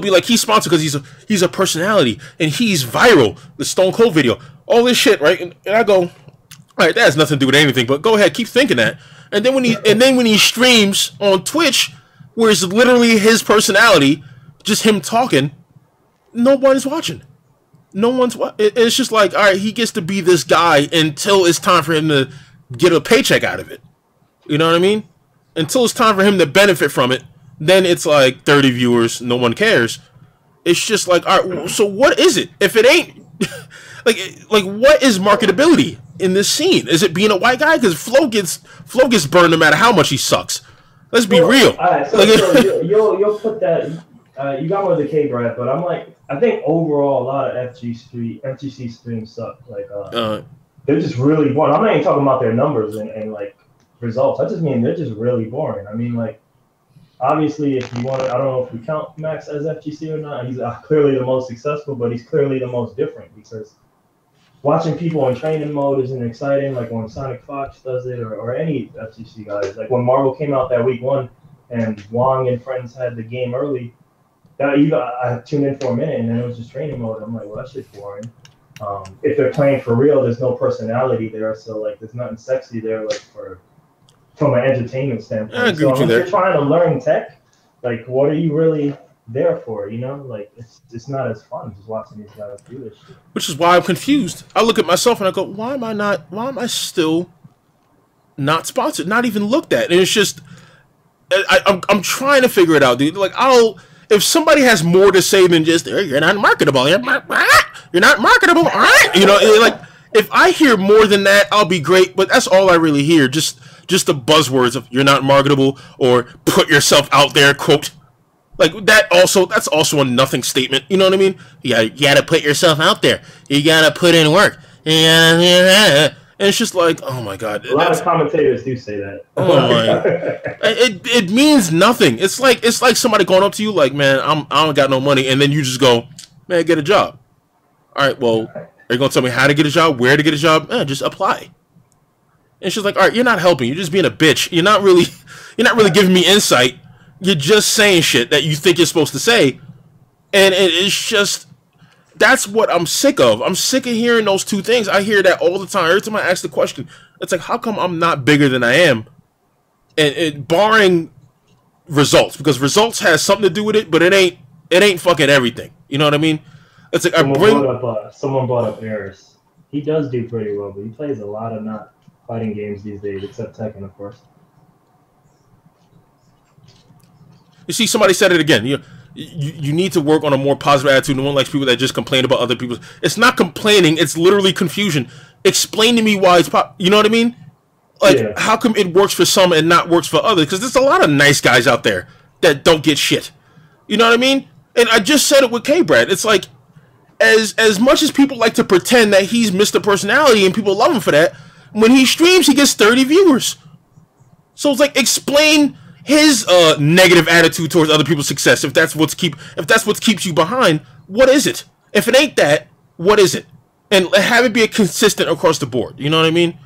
be like he's sponsored because he's a personality and he's viral. The Stone Cold video, all this shit, right? And I go, all right, that has nothing to do with anything. But go ahead, keep thinking that. And then when he streams on Twitch, where it's literally his personality, just him talking, nobody's watching. No one's watching. It's just like, all right, he gets to be this guy until it's time for him to get a paycheck out of it. You know what I mean? Until it's time for him to benefit from it, then it's like 30 viewers, no one cares. It's just like, all right, so what is it? If it ain't like what is marketability in this scene? Is it being a white guy? Because Flo gets burned no matter how much he sucks. Let's be real. All right, so you'll put that. You got more of the K-Brad, but I think overall a lot of FGC streams suck. Like they're just really boring. I'm not even talking about their numbers and like results. I just mean they're just really boring. I mean, like obviously if you want to, I don't know if we count Max as FGC or not. He's clearly the most successful, but he's clearly the most different because watching people in training mode isn't exciting. Like when Sonic Fox does it or any FGC guys. Like when Marvel came out that week 1 and Wong and friends had the game early. I tuned in for a minute and then it was just training mode. I'm like, well, that shit's boring. If they're playing for real, there's no personality there, so like there's nothing sexy there, like from an entertainment standpoint. So if you're trying to learn tech, like what are you really there for? You know, like it's not as fun just watching these guys do this shit. Which is why I'm confused. I look at myself and I go, why am I still not sponsored, not even looked at? And it's just I'm trying to figure it out, dude. Like if somebody has more to say than just you're not marketable, you're not marketable, you know, like if I hear more than that, I'll be great. But that's all I really hear, just the buzzwords of you're not marketable or put yourself out there, quote. Like that's also a nothing statement. You know what I mean? You gotta put yourself out there. You gotta put in work. Yeah. And it's just like, oh my god. A lot of commentators do say that. Oh my. It means nothing. It's like somebody going up to you like, man, I don't got no money, and then you just go, man, get a job. All right, well, are you gonna tell me how to get a job, where to get a job? Just apply. And it's just like, all right, you're not helping. You're just being a bitch. You're not really giving me insight. You're just saying shit that you think you're supposed to say, and it's just. That's what I'm sick of. I'm sick of hearing those two things. I hear that all the time. Every time I ask the question, it's like, how come I'm not bigger than I am? And barring results, because results has something to do with it, but it ain't fucking everything. You know what I mean? It's like someone brought up Eris. He does do pretty well, but he plays a lot of not fighting games these days, except Tekken, of course. You see, somebody said it again. You need to work on a more positive attitude. No one likes people that just complain about other people. It's not complaining. It's literally confusion. Explain to me why it's you know what I mean? Like, how come it works for some and not works for others? Because there's a lot of nice guys out there that don't get shit. You know what I mean? And I just said it with K-Brad. It's like, as much as people like to pretend that he's Mr. Personality and people love him for that, when he streams, he gets 30 viewers. So it's like, explain his negative attitude towards other people's success. If that's what keeps you behind, what is it? If it ain't that, what is it? And have it be a consistent across the board. You know what I mean?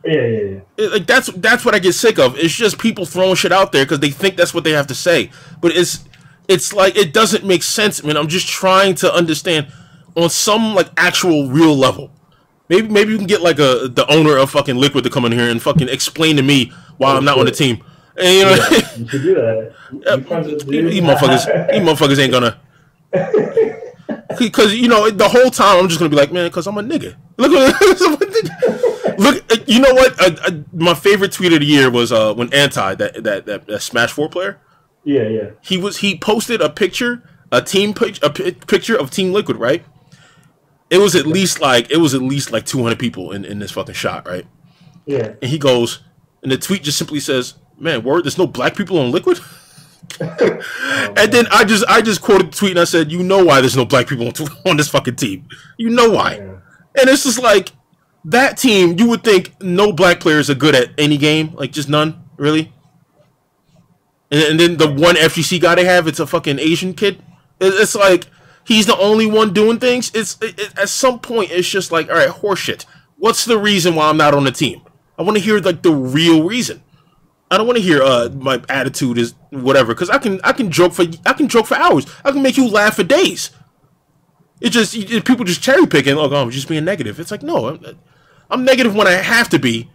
Yeah. Like that's what I get sick of. It's just people throwing shit out there because they think that's what they have to say. But it's like it doesn't make sense. I mean, I'm just trying to understand on some like actual real level. Maybe you can get like the owner of fucking Liquid to come in here and fucking explain to me why I'm not on the team. And, you know, you should do that. These motherfuckers ain't gonna. Because, you know, the whole time I'm just gonna be like, man, because I'm a nigga. Look, I'm a nigga. Look, you know what? My favorite tweet of the year was when Anti, that Smash 4 player. Yeah. He posted a picture, a picture of Team Liquid, right? It was at least like 200 people in this fucking shot, right? Yeah. And he goes, and the tweet just simply says, "Man, word, there's no black people on Liquid." And then I just quoted the tweet and I said, "You know why there's no black people on this fucking team? You know why?" Yeah. And it's just like that team. You would think no black players are good at any game, like just none, really. And then the one FGC guy they have, it's a fucking Asian kid. It's like he's the only one doing things. At some point, it's just like, all right, horseshit. What's the reason why I'm not on the team? I want to hear like the real reason. I don't want to hear my attitude is whatever, because I can joke for hours. I can make you laugh for days. It just people just cherry picking. Like, oh, I'm just being negative. It's like, no, I'm negative when I have to be.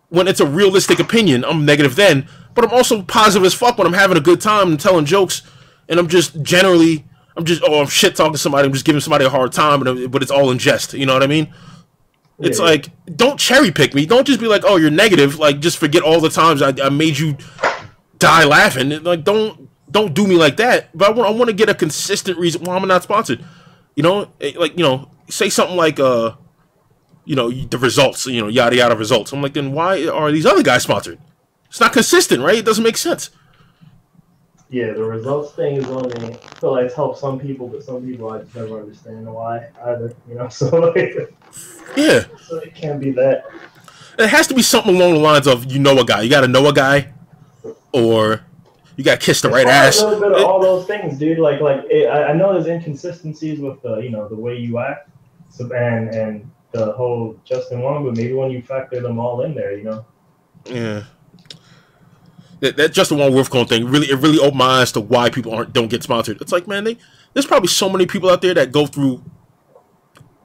When it's a realistic opinion, I'm negative then. But I'm also positive as fuck when I'm having a good time and telling jokes, and I'm shit talking somebody. I'm just giving somebody a hard time, but it's all in jest. You know what I mean? It's like, don't cherry pick me. Don't just be like, oh, you're negative. Like, just forget all the times I made you die laughing. Like, don't do me like that. But I want to get a consistent reason why I'm not sponsored. You know, like, you know, say something like, you know, the results, you know, yada yada results. I'm like, then why are these other guys sponsored? It's not consistent, right? It doesn't make sense. Yeah, the results thing is only, I feel like it's helped some people, but some people I just never understand why either, you know, so like, yeah. So it can't be that. It has to be something along the lines of, you know a guy. You got to know a guy, or you got to kiss the right ass. A little bit of all those things, dude. I know there's inconsistencies with you know, the way you act, so, and the whole Justin Wong, but maybe when you factor them all in there, you know. Yeah. That Justin Wong Wolfcone thing really opened my eyes to why people don't get sponsored. It's like, man, there's probably so many people out there that go through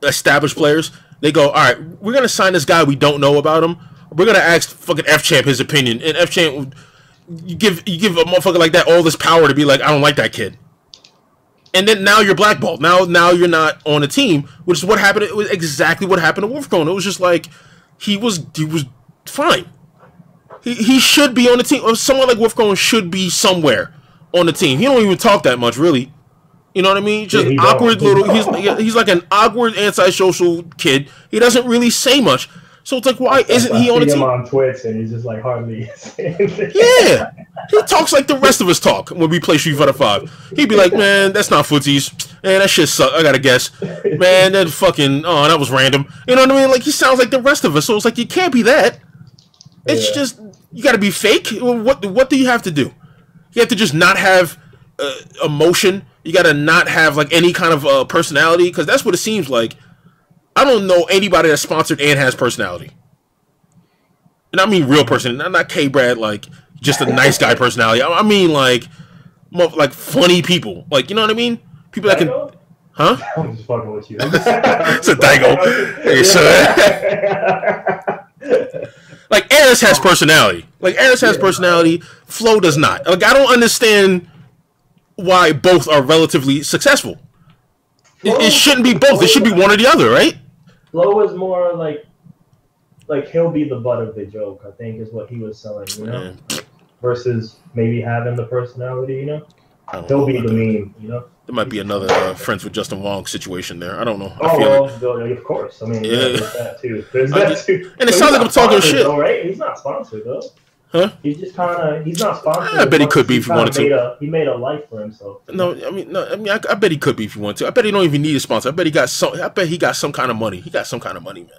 established players. They go, all right, we're gonna sign this guy we don't know about him. We're gonna ask fucking F Champ his opinion, and F Champ, you give a motherfucker like that all this power to be like, I don't like that kid, and then now you're blackballed. Now you're not on a team, which is what happened. It was exactly what happened to Wolfcone. It was just like he was fine. He should be on the team. Or someone like Wolfcone should be somewhere on the team. He don't even talk that much, really. You know what I mean? Just awkward little. He's like an awkward, antisocial kid. He doesn't really say much. So it's like, why isn't he on the team? Him on Twitch, and he's just like hardly. Yeah, he talks like the rest of us talk when we play Street Fighter 5. He'd be like, "Man, that's not footsies. Man, that shit suck. I gotta guess. Man, that fucking that was random." You know what I mean? Like, he sounds like the rest of us. So it's like, you can't be that. It's just, you got to be fake. What do you have to do? You have to just not have emotion. You got to not have like any kind of personality, because that's what it seems like. I don't know anybody that's sponsored and has personality. And I mean real person. Not K-Brad, like just a nice guy personality. I mean like funny people. Like, you know what I mean? People that can... Huh? I'm just fucking with you. It's a Daigo. Hey, like, Aris has personality. Like, Aris has personality. Flo does not. Like, I don't understand why both are relatively successful. It shouldn't be both. It should be one or the other, right? Flo is more like he'll be the butt of the joke, I think, is what he was selling, you know? Versus maybe having the personality, you know? He'll be the meme, you know? There might be another Friends with Justin Wong situation there. I don't know. Of course. I mean, there's that too. There's that too. And it sounds like I'm talking shit. Though, right? He's not sponsored, though. Huh? He's just he's not sponsored. I bet he could be if he wanted to. He made a life for himself. I bet he could be if he wanted to. I bet he don't even need a sponsor. I bet he got some kind of money. He got some kind of money, man.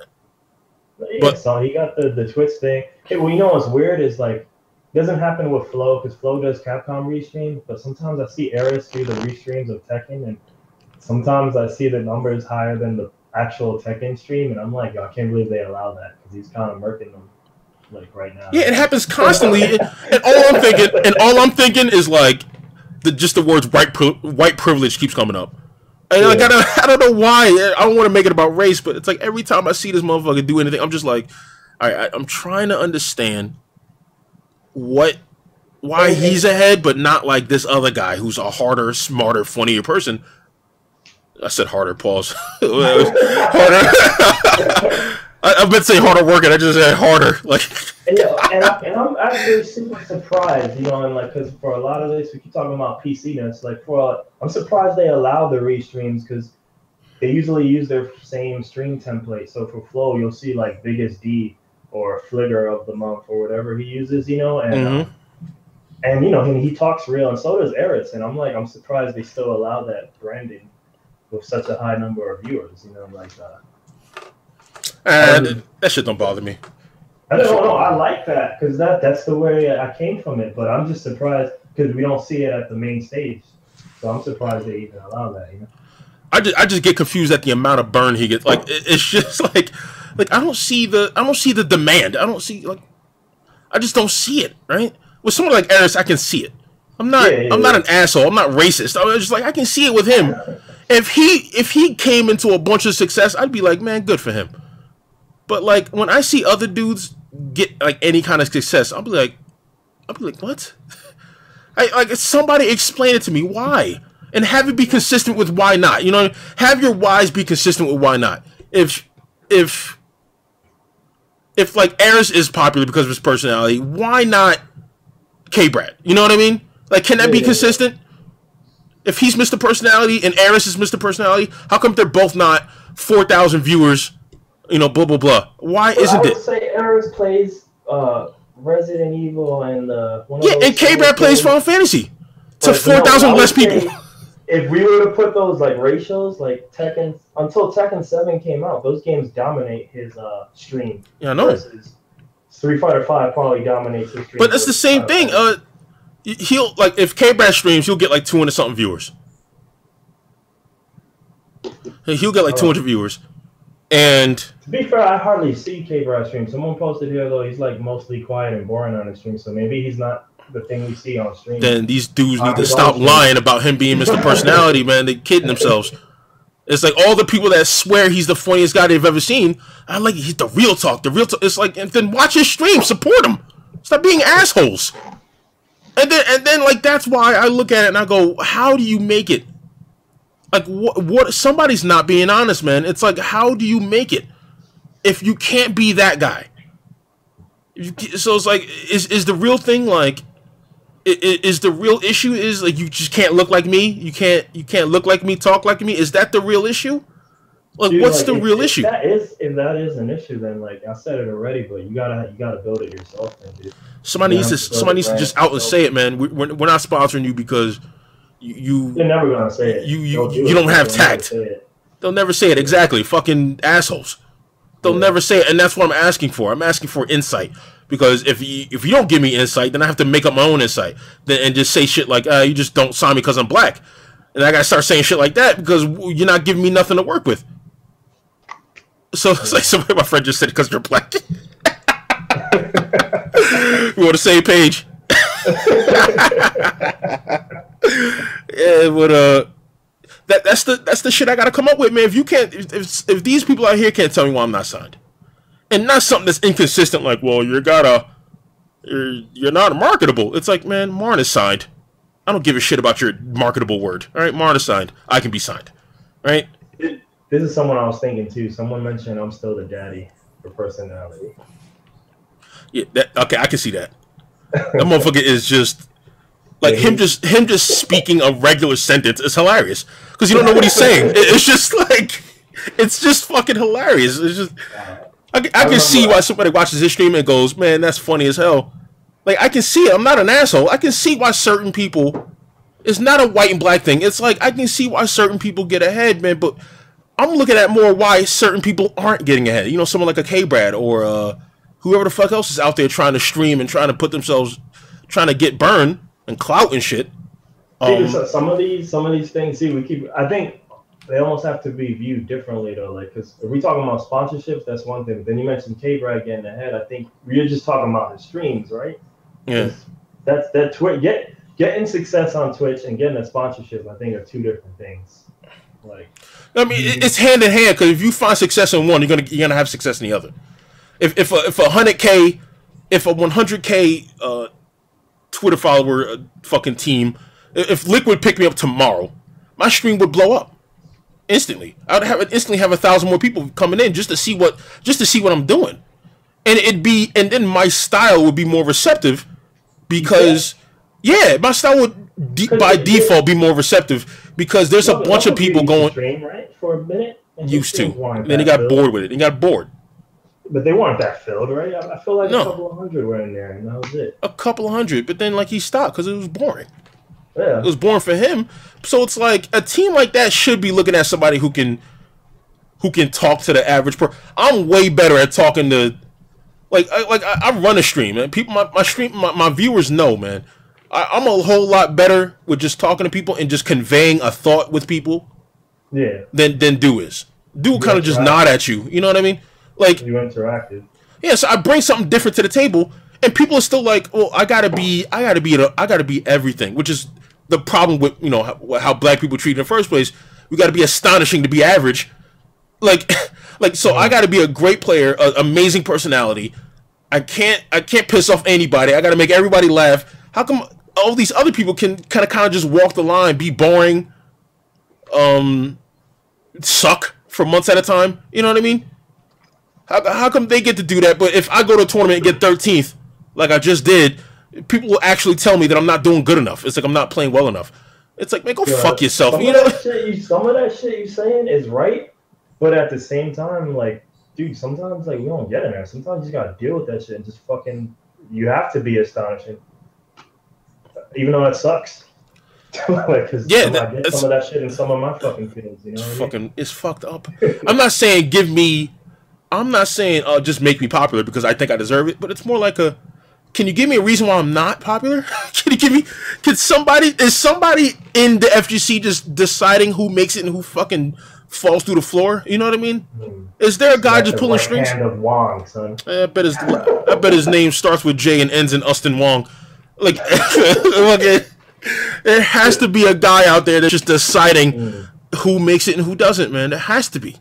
Yeah, so he got the Twitch thing. Hey, well, you know what's weird is like, it doesn't happen with Flo, because Flo does Capcom restream, but sometimes I see Aris do the restreams of Tekken, and sometimes I see the numbers higher than the actual Tekken stream, and I'm like, yo, I can't believe they allow that, because he's kind of murking them, like, right now. Yeah, it happens constantly, and all I'm thinking is like, just the words white privilege keeps coming up. And I don't know why. I don't want to make it about race, but it's like every time I see this motherfucker do anything, I'm just like, all right, I'm trying to understand why he's ahead, but not like this other guy who's a harder, smarter, funnier person. I said harder, pause. Harder. I meant to say harder working. I just said harder. Like, and I'm actually super surprised, you know, and like, because for a lot of this, we keep talking about PC nets. Like, I'm surprised they allow the restreams because they usually use their same stream template. So for Flow, you'll see like Biggest D or Fligger of the month or whatever he uses, you know, and and you know, he talks real, and so does Eretz. And I'm surprised they still allow that branding with such a high number of viewers, you know, like. That shit don't bother me. I don't know. I like that because that's the way I came from it. But I'm just surprised because we don't see it at the main stage. So I'm surprised they even allow that. You know. I just get confused at the amount of burn he gets. Like it's just like I don't see the demand. I don't see I just don't see it. Right. With someone like Eris, I can see it. I'm not an asshole. I'm not racist. I'm just like I can see it with him. If he came into a bunch of success, I'd be like, man, good for him. But like when I see other dudes get like any kind of success, I'll be like, what? Somebody explain it to me why, and have it be consistent with why not. You know, have your whys be consistent with why not. If like Eris is popular because of his personality, why not K-Brad? You know what I mean? Like, can that be consistent? If he's Mr. Personality and Eris is Mr. Personality, how come they're both not 4,000 viewers? You know, blah blah blah. Why isn't it? I would say Eris plays Resident Evil and and K-Brad plays Final Fantasy to 4,000 less people. If we were to put those like ratios, like Tekken, until Tekken 7 came out, those games dominate his stream. Yeah, I know. Versus Street Fighter 5 probably dominates his stream. But it's the same thing. He'll like if K-Brad streams, he'll get like 200 something viewers. He'll get like 200 viewers. And to be fair, I hardly see K-Brad stream. Someone posted here though he's like mostly quiet and boring on the stream, so maybe he's not the thing we see on stream. Then these dudes need to stop lying about him being Mr. Personality, man. They're kidding themselves. It's like all the people that swear he's the funniest guy they've ever seen. I like he's the real talk. The real talk. It's like, and then watch his stream, support him. Stop being assholes. And then like that's why I look at it and I go, how do you make it? Like what? Somebody's not being honest, man. It's like, how do you make it if you can't be that guy? So it's like, is the real thing like? Is the real issue is like you just can't look like me? You can't look like me, talk like me? Is that the real issue? Like, dude, what's the real issue? If that is an issue, then like I said it already, but you gotta build it yourself, then, dude. Somebody needs to just out and say it, man. We're not sponsoring you because you're never gonna say it. You don't have tact. They'll never say it. Exactly. Fucking assholes. They'll never say it, and that's what I'm asking for. I'm asking for insight. Because if you don't give me insight, then I have to make up my own insight and just say shit like, you just don't sign me because I'm black. And I got to start saying shit like that because you're not giving me nothing to work with. So it's like somebody, my friend just said because you're black. We're on the same page. Yeah, but that's the shit I got to come up with, man. If you can't, if these people out here can't tell me why I'm not signed. And not something that's inconsistent, like, well, you're not marketable. It's like, man, Marn is signed. I don't give a shit about your marketable word. All right, Marn is signed. I can be signed. Right? This is someone I was thinking too. Someone mentioned I'm still the daddy for personality. Yeah, okay, I can see that. That motherfucker is just like him just speaking a regular sentence is hilarious because you don't know what he's saying. It's just like it's just fucking hilarious. It's just. I can see why somebody watches this stream and goes, man, that's funny as hell. Like, I can see it. I'm not an asshole. I can see why certain people... It's not a white and black thing. It's like, I can see why certain people get ahead, man, but I'm looking at more why certain people aren't getting ahead. You know, someone like a K-Brad or whoever the fuck else is out there trying to stream and trying to put themselves... trying to get burned and clout and shit. Some of these things, see, I think... They almost have to be viewed differently, though. Like, because if we're talking about sponsorships, that's one thing. But then you mentioned K-Brad getting ahead. I think we're just talking about his streams, right? Yeah. That's that getting success on Twitch and getting a sponsorship, I think, are two different things. Like, I mean, it's hand in hand. Because if you find success in one, you're gonna have success in the other. If a 100K, if a 100K Twitter follower fucking team, if Liquid picked me up tomorrow, my stream would blow up. instantly. I'd instantly have 1,000 more people coming in just to see what I'm doing, and then my style would be more receptive because my style would by default be more receptive because there's a bunch of people going stream, right, for a minute. Used to. Then he got bored with it. He got bored. But they weren't that filled, right? I feel like a couple of hundred were in there, and that was it. A couple of hundred, but then like he stopped because it was boring. Yeah, it was boring for him. So it's like a team like that should be looking at somebody who can talk to the average person. I'm way better at talking to, I run a stream, man. People, my viewers know, man. I'm a whole lot better with just talking to people and just conveying a thought with people. Yeah. Than Do is. Do kind of just nod at you. You know what I mean? Like you interactive. Yeah, so I bring something different to the table, and people are still like, "Well, I gotta be everything," which is the problem with how black people treat in the first place. We gotta be astonishing to be average. So I gotta be a great player, an amazing personality. I can't piss off anybody. I gotta make everybody laugh. How come all these other people can kind of just walk the line, be boring, suck for months at a time? You know what I mean? How come they get to do that, but if I go to a tournament and get 13th, like I just did, people will actually tell me that I'm not doing good enough. It's like I'm not playing well enough. It's like, man, go fuck yourself. Some of that shit you saying is right, but at the same time, like, dude, sometimes like we don't get in there. Sometimes you just gotta deal with that shit and just fucking. You have to be astonishing, even though it sucks. Cause I get some of that shit in some of my fucking fields. You know what I mean? It's fucked up. I'm not saying just make me popular because I think I deserve it, but it's more like can you give me a reason why I'm not popular? Is somebody in the FGC just deciding who makes it and who fucking falls through the floor? You know what I mean? Is there a guy just pulling strings? Hand of Wong, son. I bet his name starts with J and ends in Austin Wong. Like, there has to be a guy out there that's just deciding who makes it and who doesn't, man. There has to be.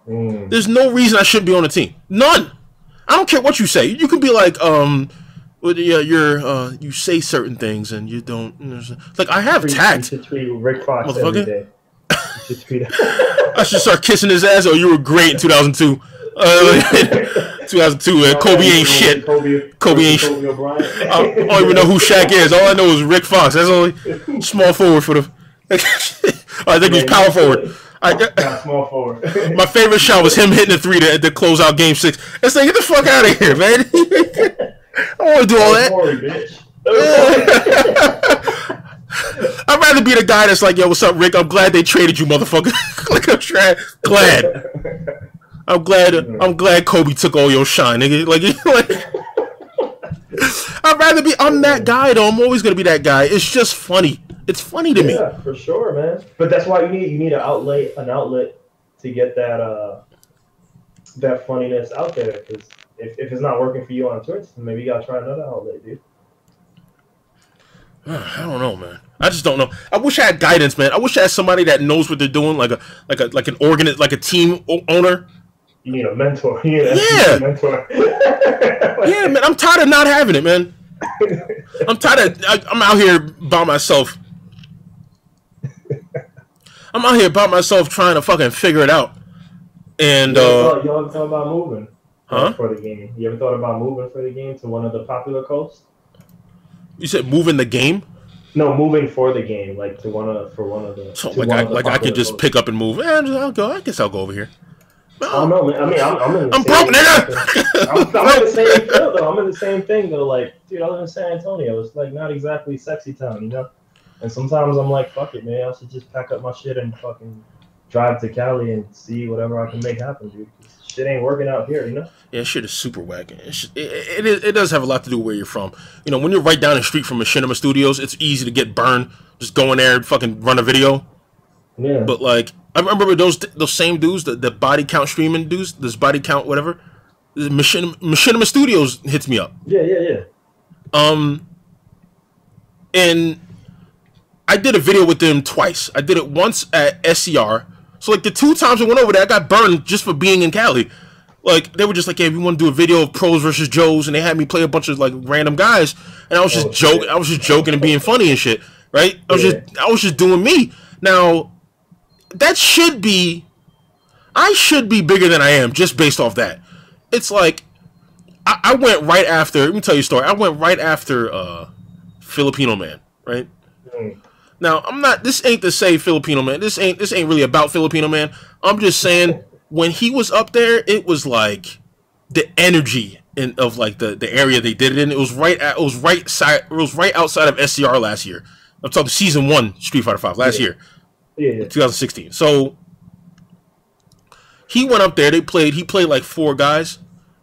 There's no reason I shouldn't be on the team. None. I don't care what you say. You can be like, you say certain things and you don't. Like, I have tact. You should tweet Rick Fox every day. I should start kissing his ass. Oh, you were great in 2002. 2002, Kobe ain't shit. Kobe ain't shit. I don't even know who Shaq is. All I know is Rick Fox. That's only small forward for the. I think he's power forward. Small forward. My favorite shot was him hitting a three to close out Game 6. It's like, get the fuck out of here, man. I don't want to do all that. I'd rather be the guy that's like, yo, what's up, Rick? I'm glad they traded you, motherfucker. Like, I'm glad Kobe took all your shine, nigga. I'd rather be. I'm that guy, though. I'm always gonna be that guy. It's just funny. It's funny to me. Yeah, for sure, man. But that's why you need an outlet to get that funniness out there. Because if it's not working for you on Twitch, then maybe you gotta try another outlet, dude. I don't know, man. I just don't know. I wish I had guidance, man. I wish I had somebody that knows what they're doing, like a team owner. You need a mentor. A mentor. Yeah, man. I'm tired of not having it, man. I'm out here by myself. I'm out here by myself trying to fucking figure it out. And you ever thought about moving? Huh? For the game. You ever thought about moving for the game to one of the popular coasts? You said moving the game? No, moving for the game, like to one of the. So I could just pick up and move. I'll go. I guess I'll go over here. I don't know, man. I mean, I'm broke, nigga. I'm in the same field, though. I'm in the same thing, though. Like, dude, I live in San Antonio. It's like not exactly sexy town, you know. And sometimes I'm like, fuck it, man. I should just pack up my shit and fucking drive to Cali and see whatever I can make happen, dude. Shit ain't working out here, you know. Yeah, shit is super whack. It does have a lot to do with where you're from. You know, when you're right down the street from Machinima Studios, it's easy to get burned. Just go in there and fucking run a video. Yeah. But like, I remember those same dudes, the body count streaming dudes, this body count whatever. Machinima Studios hits me up. Yeah. And I did a video with them twice. I did it once at SCR. So like the 2 times I went over there, I got burned just for being in Cali. Like they were just like, "Hey, we want to do a video of pros versus Joes," and they had me play a bunch of like random guys, and I was just joking. I was just joking and being funny and shit, right? I was just doing me. Now, that should be. I should be bigger than I am just based off that. It's like I went right after. Let me tell you a story. I went right after Filipino Man. Right. Now I'm not. This ain't to say Filipino Man. This ain't really about Filipino Man. I'm just saying when he was up there, it was like the energy of like the area they did it in. It was right outside of SCR last year. I'm talking season 1 Street Fighter 5 last year. Yeah. 2016. So he went up there. He played like 4 guys,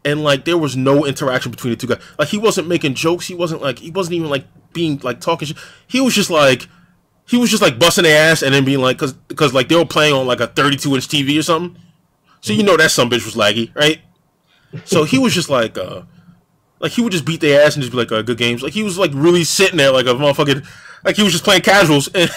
and like there was no interaction between the 2 guys. Like he wasn't making jokes. He wasn't even like being like talking shit. He was just like busting their ass and then being like, cause like they were playing on like a 32-inch TV or something. So you know that some bitch was laggy, right? So he was just like he would just beat their ass and just be like, good games. Like he was like really sitting there like a motherfucking, like he was just playing casuals, and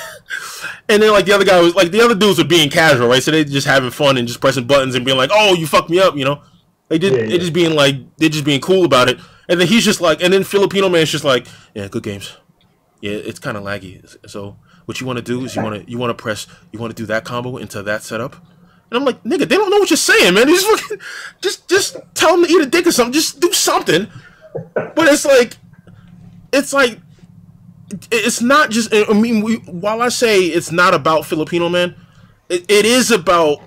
then like the other guy was like, the other dudes were being casual, right? So they just having fun and just pressing buttons and being like, oh, you fucked me up, you know? They just being cool about it. And then he's just like, and then Filipino Man's just like, yeah, good games. Yeah, it's kind of laggy. So what you want to do is you want to do that combo into that setup. And I'm like, nigga, they don't know what you're saying, man. Just tell them to eat a dick or something. Just do something. But it's not just. I mean, while I say it's not about Filipino Man, it is about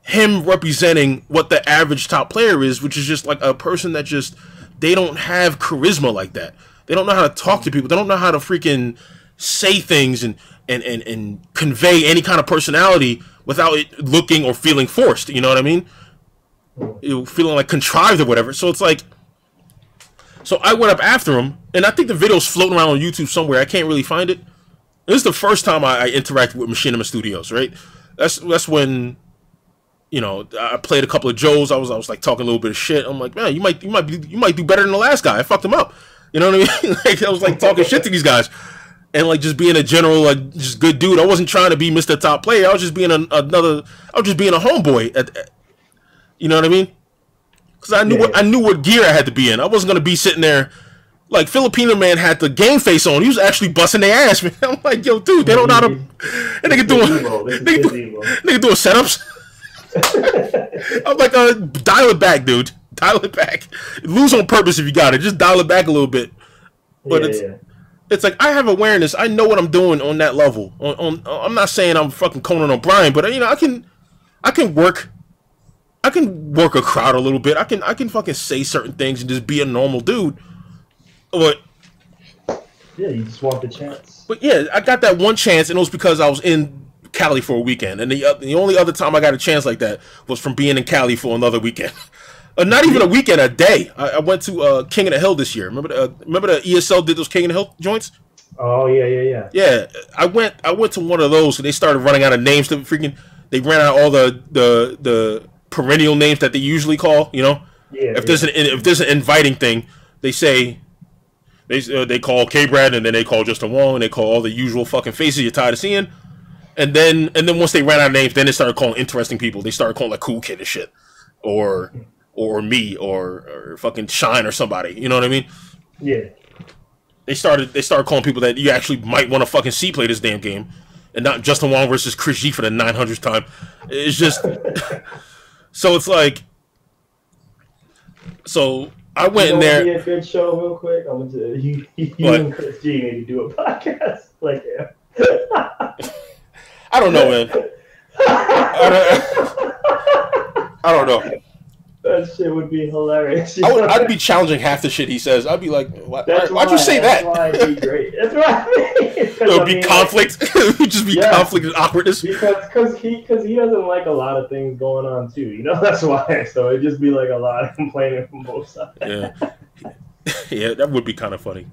him representing what the average top player is, which is just like a person that just, they don't have charisma like that. They don't know how to talk to people. They don't know how to freaking say things and convey any kind of personality without it looking or feeling forced. You know what I mean? Feeling like contrived or whatever. So it's like, so I went up after him, and I think the video's floating around on YouTube somewhere. I can't really find it. This is the first time I interacted with Machinima Studios, right? That's when, you know, I played a couple of Joes. I was like talking a little bit of shit. I'm like, man, you might do better than the last guy. I fucked him up. You know what I mean? Like I was like talking shit to these guys, and like just being a general, like just good dude. I wasn't trying to be Mr. Top Player. I was just being I was just being a homeboy. You know what I mean? Because I knew what gear I had to be in. I wasn't gonna be sitting there like Filipino Man had the game face on. He was actually busting their ass, man. I'm like, yo, dude, they don't know how to. And they can doing setups. I'm like, dial it back, dude. Dial it back. Lose on purpose if you got it. Just dial it back a little bit. But it's like I have awareness. I know what I'm doing on that level. I'm not saying I'm fucking Conan O'Brien, but you know, I can work a crowd a little bit. I can fucking say certain things and just be a normal dude. But yeah, you just want the chance. But yeah, I got that one chance, and it was because I was in Cali for a weekend, and the only other time I got a chance like that was from being in Cali for another weekend. Not even a weekend, a day. I went to King of the Hill this year. Remember the ESL did those King of the Hill joints? Oh yeah. Yeah, I went to one of those, and they started running out of names. They ran out all the perennial names that they usually call. You know, if there's an inviting thing, they say they call K-Brad, and then they call Justin Wong, and they call all the usual fucking faces you're tired of seeing. And then once they ran out of names, then they started calling interesting people. They started calling like Cool Kid and shit, or me, or fucking Shine or somebody. You know what I mean? Yeah. They started calling people that you actually might want to fucking see play this damn game, and not Justin Wong versus Chris G for the 900th time. It's just so it's like, so I went in there. Be a good show, real quick. I went to you and Chris G need to do a podcast like yeah. I don't know, man. I don't know. That shit would be hilarious. I'd be challenging half the shit he says. I'd be like, why'd you say that? That's why it'd be great. That's what I mean. It would be conflict. It would just be conflict and awkwardness. Because he doesn't like a lot of things going on too. You know, that's why. So it'd just be like a lot of complaining from both sides. Yeah, that would be kind of funny.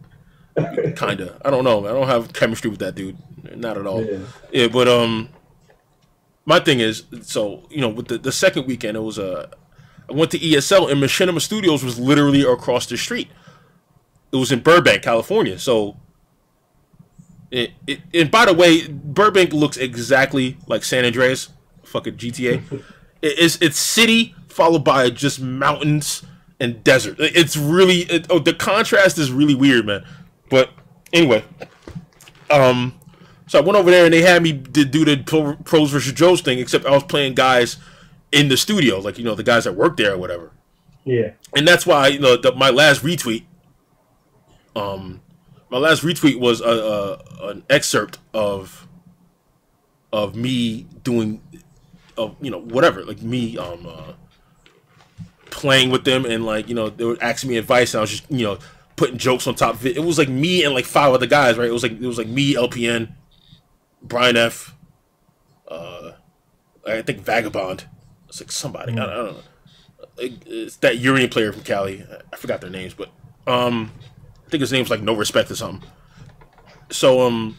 Kinda. I don't know. I don't have chemistry with that dude. Not at all. Yeah, but my thing is, so you know, with the second weekend, it was I went to ESL, and Machinima Studios was literally across the street. It was in Burbank, California. So, and by the way, Burbank looks exactly like San Andreas, fucking GTA. It's city followed by just mountains and desert. It's really the contrast is really weird, man. But anyway, So I went over there and they had me do the pros versus Joes thing, except I was playing guys in the studio, like, you know, the guys that work there or whatever. Yeah. And that's why, you know, my last retweet, was an excerpt of me doing, you know, whatever, like me playing with them, and like, you know, they were asking me advice, and I was just, you know, putting jokes on top of it. It was like me and like 5 other guys, right? It was like me, LPN, Brian F, I think Vagabond. It's like somebody, I don't know. It's that Urian player from Cali. I forgot their names, but I think his name's like No Respect or something. So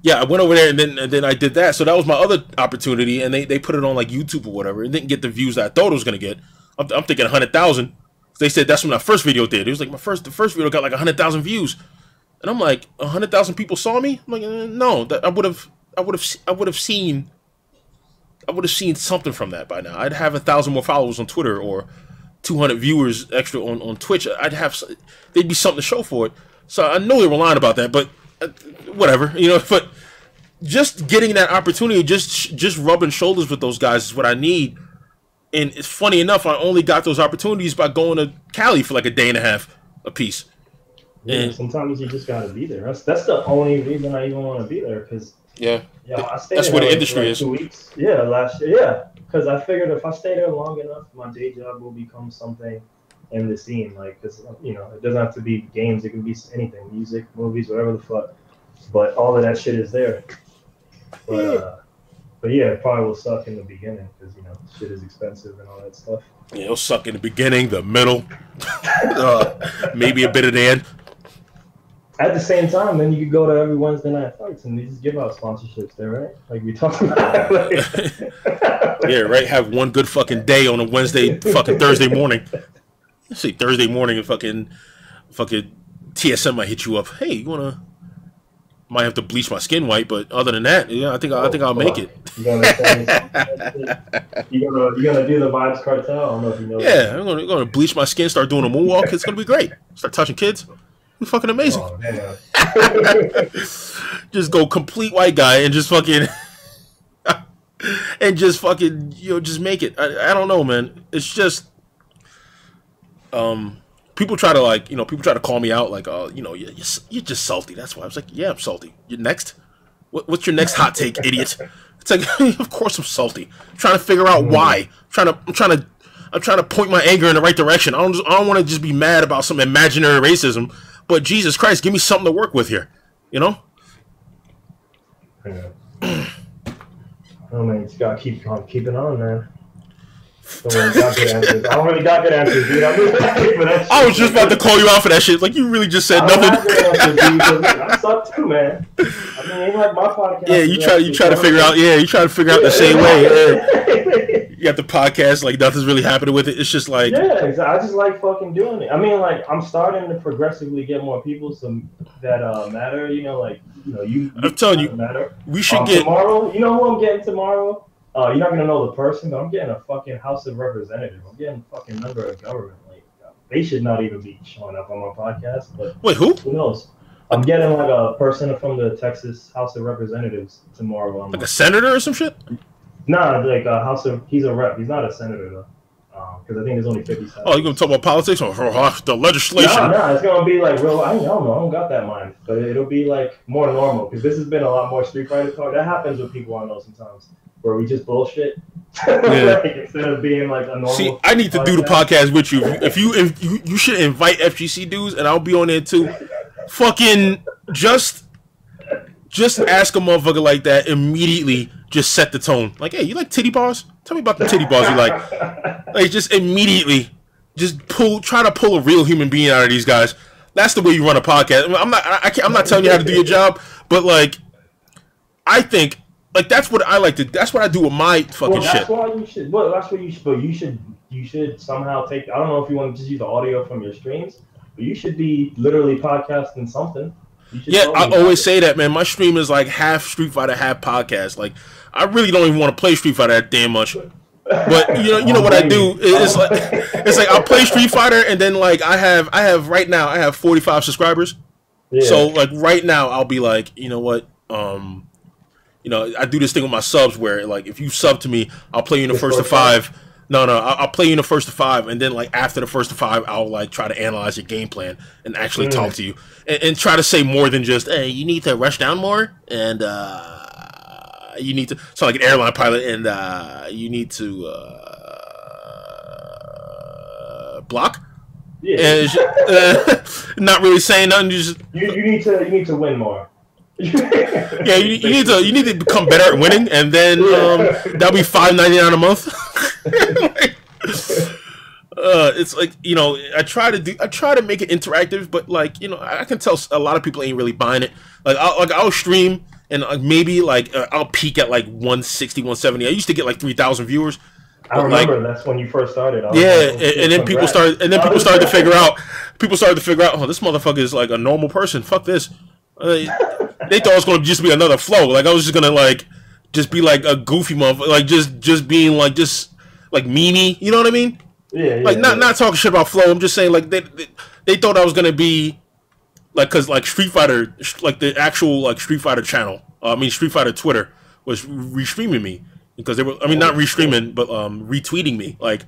yeah, I went over there and then I did that. So that was my other opportunity, and they put it on like YouTube or whatever. It didn't get the views that I thought it was gonna get. I'm thinking 100,000. They said that's when my first video did. It was like the first video got like 100,000 views, and I'm like, 100,000 people saw me. I'm like, no, that I would have seen something from that by now. I'd have 1,000 more followers on Twitter or 200 viewers extra on Twitch. There'd be something to show for it. So I know they were lying about that, but whatever, you know. But just getting that opportunity, just rubbing shoulders with those guys is what I need. And it's funny enough, I only got those opportunities by going to Cali for like a day and a half a piece. Yeah, and sometimes you just gotta be there. That's the only reason I even want to be there, because I stayed that's there where the like, industry is. 2 weeks. Yeah, last year. Yeah, because I figured if I stay there long enough, my day job will become something in the scene. Like, cause, you know, it doesn't have to be games. It can be anything, music, movies, whatever the fuck. But all of that shit is there. But yeah, it probably will suck in the beginning because, you know, shit is expensive and all that stuff. Yeah, it'll suck in the beginning, the middle, maybe a bit of the end. At the same time, then you could go to every Wednesday night fights and they just give out sponsorships there, right? Like we talked about. Yeah, right. Have one good fucking day on a Wednesday, fucking Thursday morning. Let's see, Thursday morning, and fucking TSM might hit you up. Hey, you wanna? Might have to bleach my skin white, but other than that, yeah, I think I'll make it. You gonna do the Vibes Cartel? I don't know if you know. Yeah, I'm gonna bleach my skin, start doing a moonwalk. It's gonna be great. Start touching kids. It's fucking amazing. Oh, man. Just go complete white guy and just fucking you know, just make it. I don't know, man. It's just people try to call me out like, oh, you know, you're just salty. That's why I was like, yeah, I'm salty. You're next. What's your next hot take, idiot? It's like, of course I'm salty. I'm trying to figure out why. I'm trying to point my anger in the right direction. I don't want to just be mad about some imaginary racism. But Jesus Christ, give me something to work with here. You know? Yeah. Oh man, you just gotta keep keeping on, man. Don't really got good answers. I don't really got good answers, dude. I was just about to call you out for that shit. Like, you really just said nothing. I suck too, man. I mean, ain't like my podcast. Yeah, you try to figure out. Yeah, you try to figure out the same way. Yeah. You got the podcast, like nothing's really happening with it. It's just like, yeah, exactly. I just like fucking doing it. I mean, like, I'm starting to progressively get more people that matter. You know, like, you know, I'm telling you, matter. We should get tomorrow. You know who I'm getting tomorrow? You're not gonna know the person, but I'm getting a fucking House of Representatives. I'm getting a fucking member of government. Like, they should not even be showing up on my podcast. But wait, who? Who knows? I'm getting like a person from the Texas House of Representatives tomorrow. Like a senator or some shit? Nah, like a he's a rep. He's not a senator though. Because I think there's only 50 senators. Oh, you gonna talk about politics or the legislation? No, it's gonna be like real. I don't know. I don't got that mind, but it'll be like more normal because this has been a lot more Street Fighter talk. That happens with people I know sometimes, where we just bullshit. Yeah. Like, instead of being like a normal. See, I need to do the podcast with you. If you should invite FGC dudes, and I'll be on there too. Fucking just ask a motherfucker like that immediately. Just set the tone. Like, hey, you like titty bars? Tell me about the titty bars you like. Like, just immediately, try to pull a real human being out of these guys. That's the way you run a podcast. I'm not telling you how to do your job, but like, I think like that's what I like to. That's what I do with my fucking shit. Why you should. Well, that's what you should. But you should somehow take. I don't know if you want to just use the audio from your streams, but you should be literally podcasting something. Yeah, I always say that, man. My stream is like half Street Fighter, half podcast. Like, I really don't even want to play Street Fighter that damn much. But you know what I do? It's like I'll play Street Fighter, and then like I have right now 45 subscribers. Yeah. So like right now, I'll be like, you know what, you know, I do this thing with my subs where like if you sub to me, I'll play you in the first to 5. No, I'll play you in the first to 5, and then like after the first to 5, I'll like try to analyze your game plan and actually talk to you and try to say more than just, hey, you need to rush down more and you need to sound like an airline pilot and you need to block. Yeah. And not really saying nothing. Just you need to win more. Yeah, you need to become better at winning, and then that'll be $5.99 a month. It's like, you know, I try to make it interactive, but like, you know, I can tell a lot of people ain't really buying it. Like I'll stream and maybe like I'll peak at like 160, 170. I used to get like 3,000 viewers. I remember that's when you first started. Yeah, and then people started to figure out. People started to figure out, oh, this motherfucker is like a normal person. Fuck this. They thought it was going to just be another flow. Like I was just gonna like just be like a goofy motherfucker, like just being like just like meanie. You know what I mean? Yeah. Like not talking shit about flow. I'm just saying like they thought I was gonna be like, cause like Street Fighter, like the actual like Street Fighter channel. Street Fighter Twitter was restreaming me because they were. I mean, not restreaming, but retweeting me. Like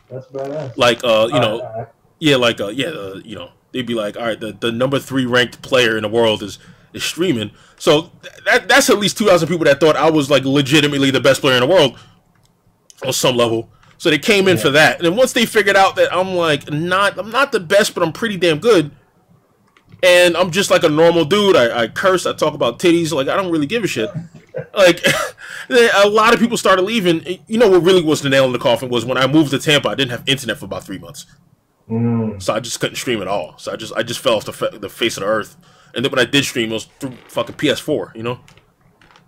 that's badass. Like you know, yeah, like you know, they'd be like, all right, the number 3 ranked player in the world is streaming. So that's at least 2,000 people that thought I was like legitimately the best player in the world on some level. So they came in for that. And then once they figured out that I'm like I'm not the best, but I'm pretty damn good, and I'm just like a normal dude. I curse, I talk about titties, like I don't really give a shit. Like a lot of people started leaving. You know what really was the nail in the coffin was when I moved to Tampa. I didn't have internet for about 3 months. So I just couldn't stream at all. So I just fell off the face of the earth. And then when I did stream, it was through fucking PS4, you know?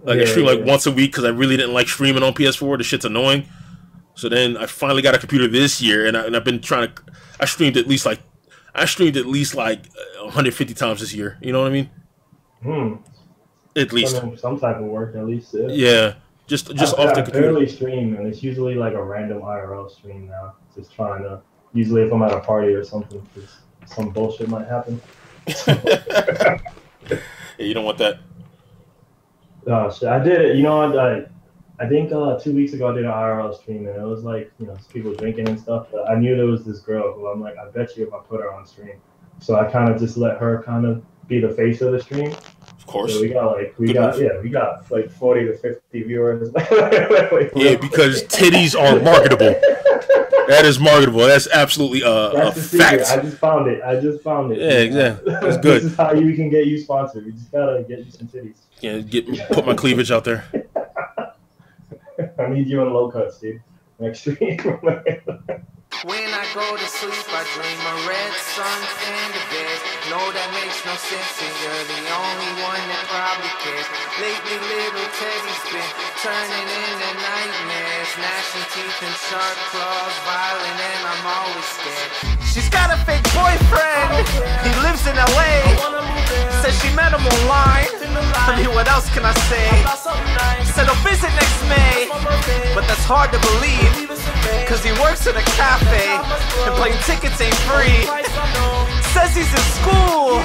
Like I streamed like once a week because I really didn't like streaming on PS4. The shit's annoying. So then I finally got a computer this year, and I've been trying to. I streamed at least like 150 times this year. You know what I mean? At least some type of work, at least. Yeah, just off the computer. I barely stream, and it's usually like a random IRL stream now. Just trying to. Usually, if I'm at a party or something, because some bullshit might happen. Yeah, you don't want that. Oh shit! I did it. You know, I think 2 weeks ago I did an IRL stream, and it was like, you know, people drinking and stuff. But I knew there was this girl who I'm like, I bet you if I put her on stream. So I kind of just let her kind of be the face of the stream. Of course. So we got like 40 to 50 viewers. Yeah, because titties are marketable. That is marketable. That's absolutely a fact. I just found it. Yeah, exactly. That's good. This is how you can get you sponsored. You just gotta get you some titties. Yeah, put my cleavage out there. I need you in low cuts, dude. Next stream. When I go to sleep, I dream of red suns and the bed. No, that makes no sense, and you're the only one that probably cares. Lately, little Teddy's been turning into nightmares, gnashing teeth and sharp claws, violent, and I'm always scared. She's got a fake boyfriend. He lives in LA. Says she met him online. I mean, what else can I say? Said he'll visit next May, but that's hard to believe, cause he works at a cafe, and playing tickets ain't free. Says he's in school,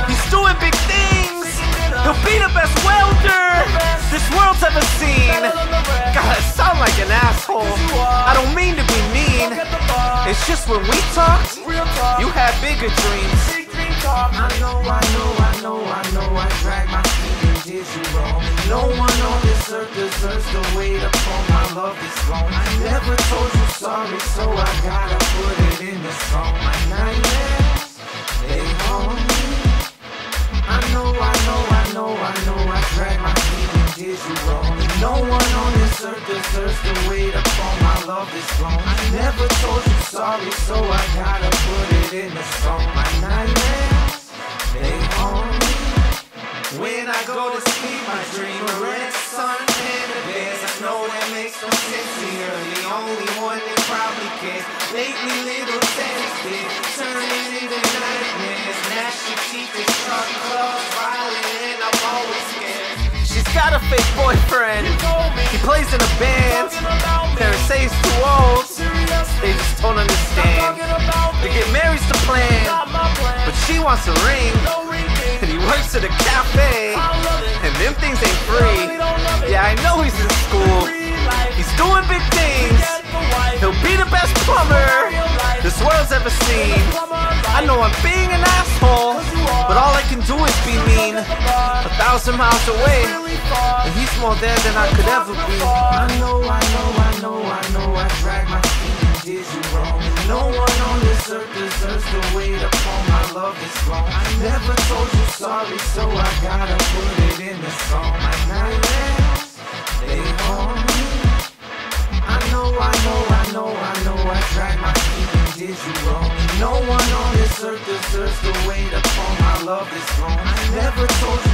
he's doing big things. He'll be the best welder this world's ever seen. God, I sound like an asshole. I don't mean to be mean. It's just when we talked, you had bigger dreams. I drag my feet and did you wrong. No one on this earth deserves to wait upon my love this long. I never told you sorry, so I gotta put it in the song. My nightmares, they haunt me. I drag my feet and did you wrong. No one on this earth deserves to wait upon my love this long. I never told you sorry, so I gotta put it in the song. My nightmares, they haunt me. When I go to sleep, I dream of red sun and the bears. I know that makes no sense, and you're the only one that probably cares. Lately, little Teddy's been turning into nightmares, gnashing teeth and sharp claws, violent, and I'm always scared. She's got a fake boyfriend. He plays in a band. Parents say he's too old. They just don't understand. To get married's the plan, but she wants a ring. And he works at a cafe, and them things ain't free. Yeah, I know he's in school. He's doing big things. He'll be the best plumber this world's ever seen. I know I'm being an asshole, but all I can do is be mean. 1,000 miles away, and he's more there than I could ever be. I know, I drag my feet and did you wrong. No one on this earth deserves to wait upon my love this long. I never told you sorry, so I gotta put it in the song. My nightmares, they haunt me. I know, I drag my feet and did you wrong. No one on this earth deserves to wait upon my love this long. I never told you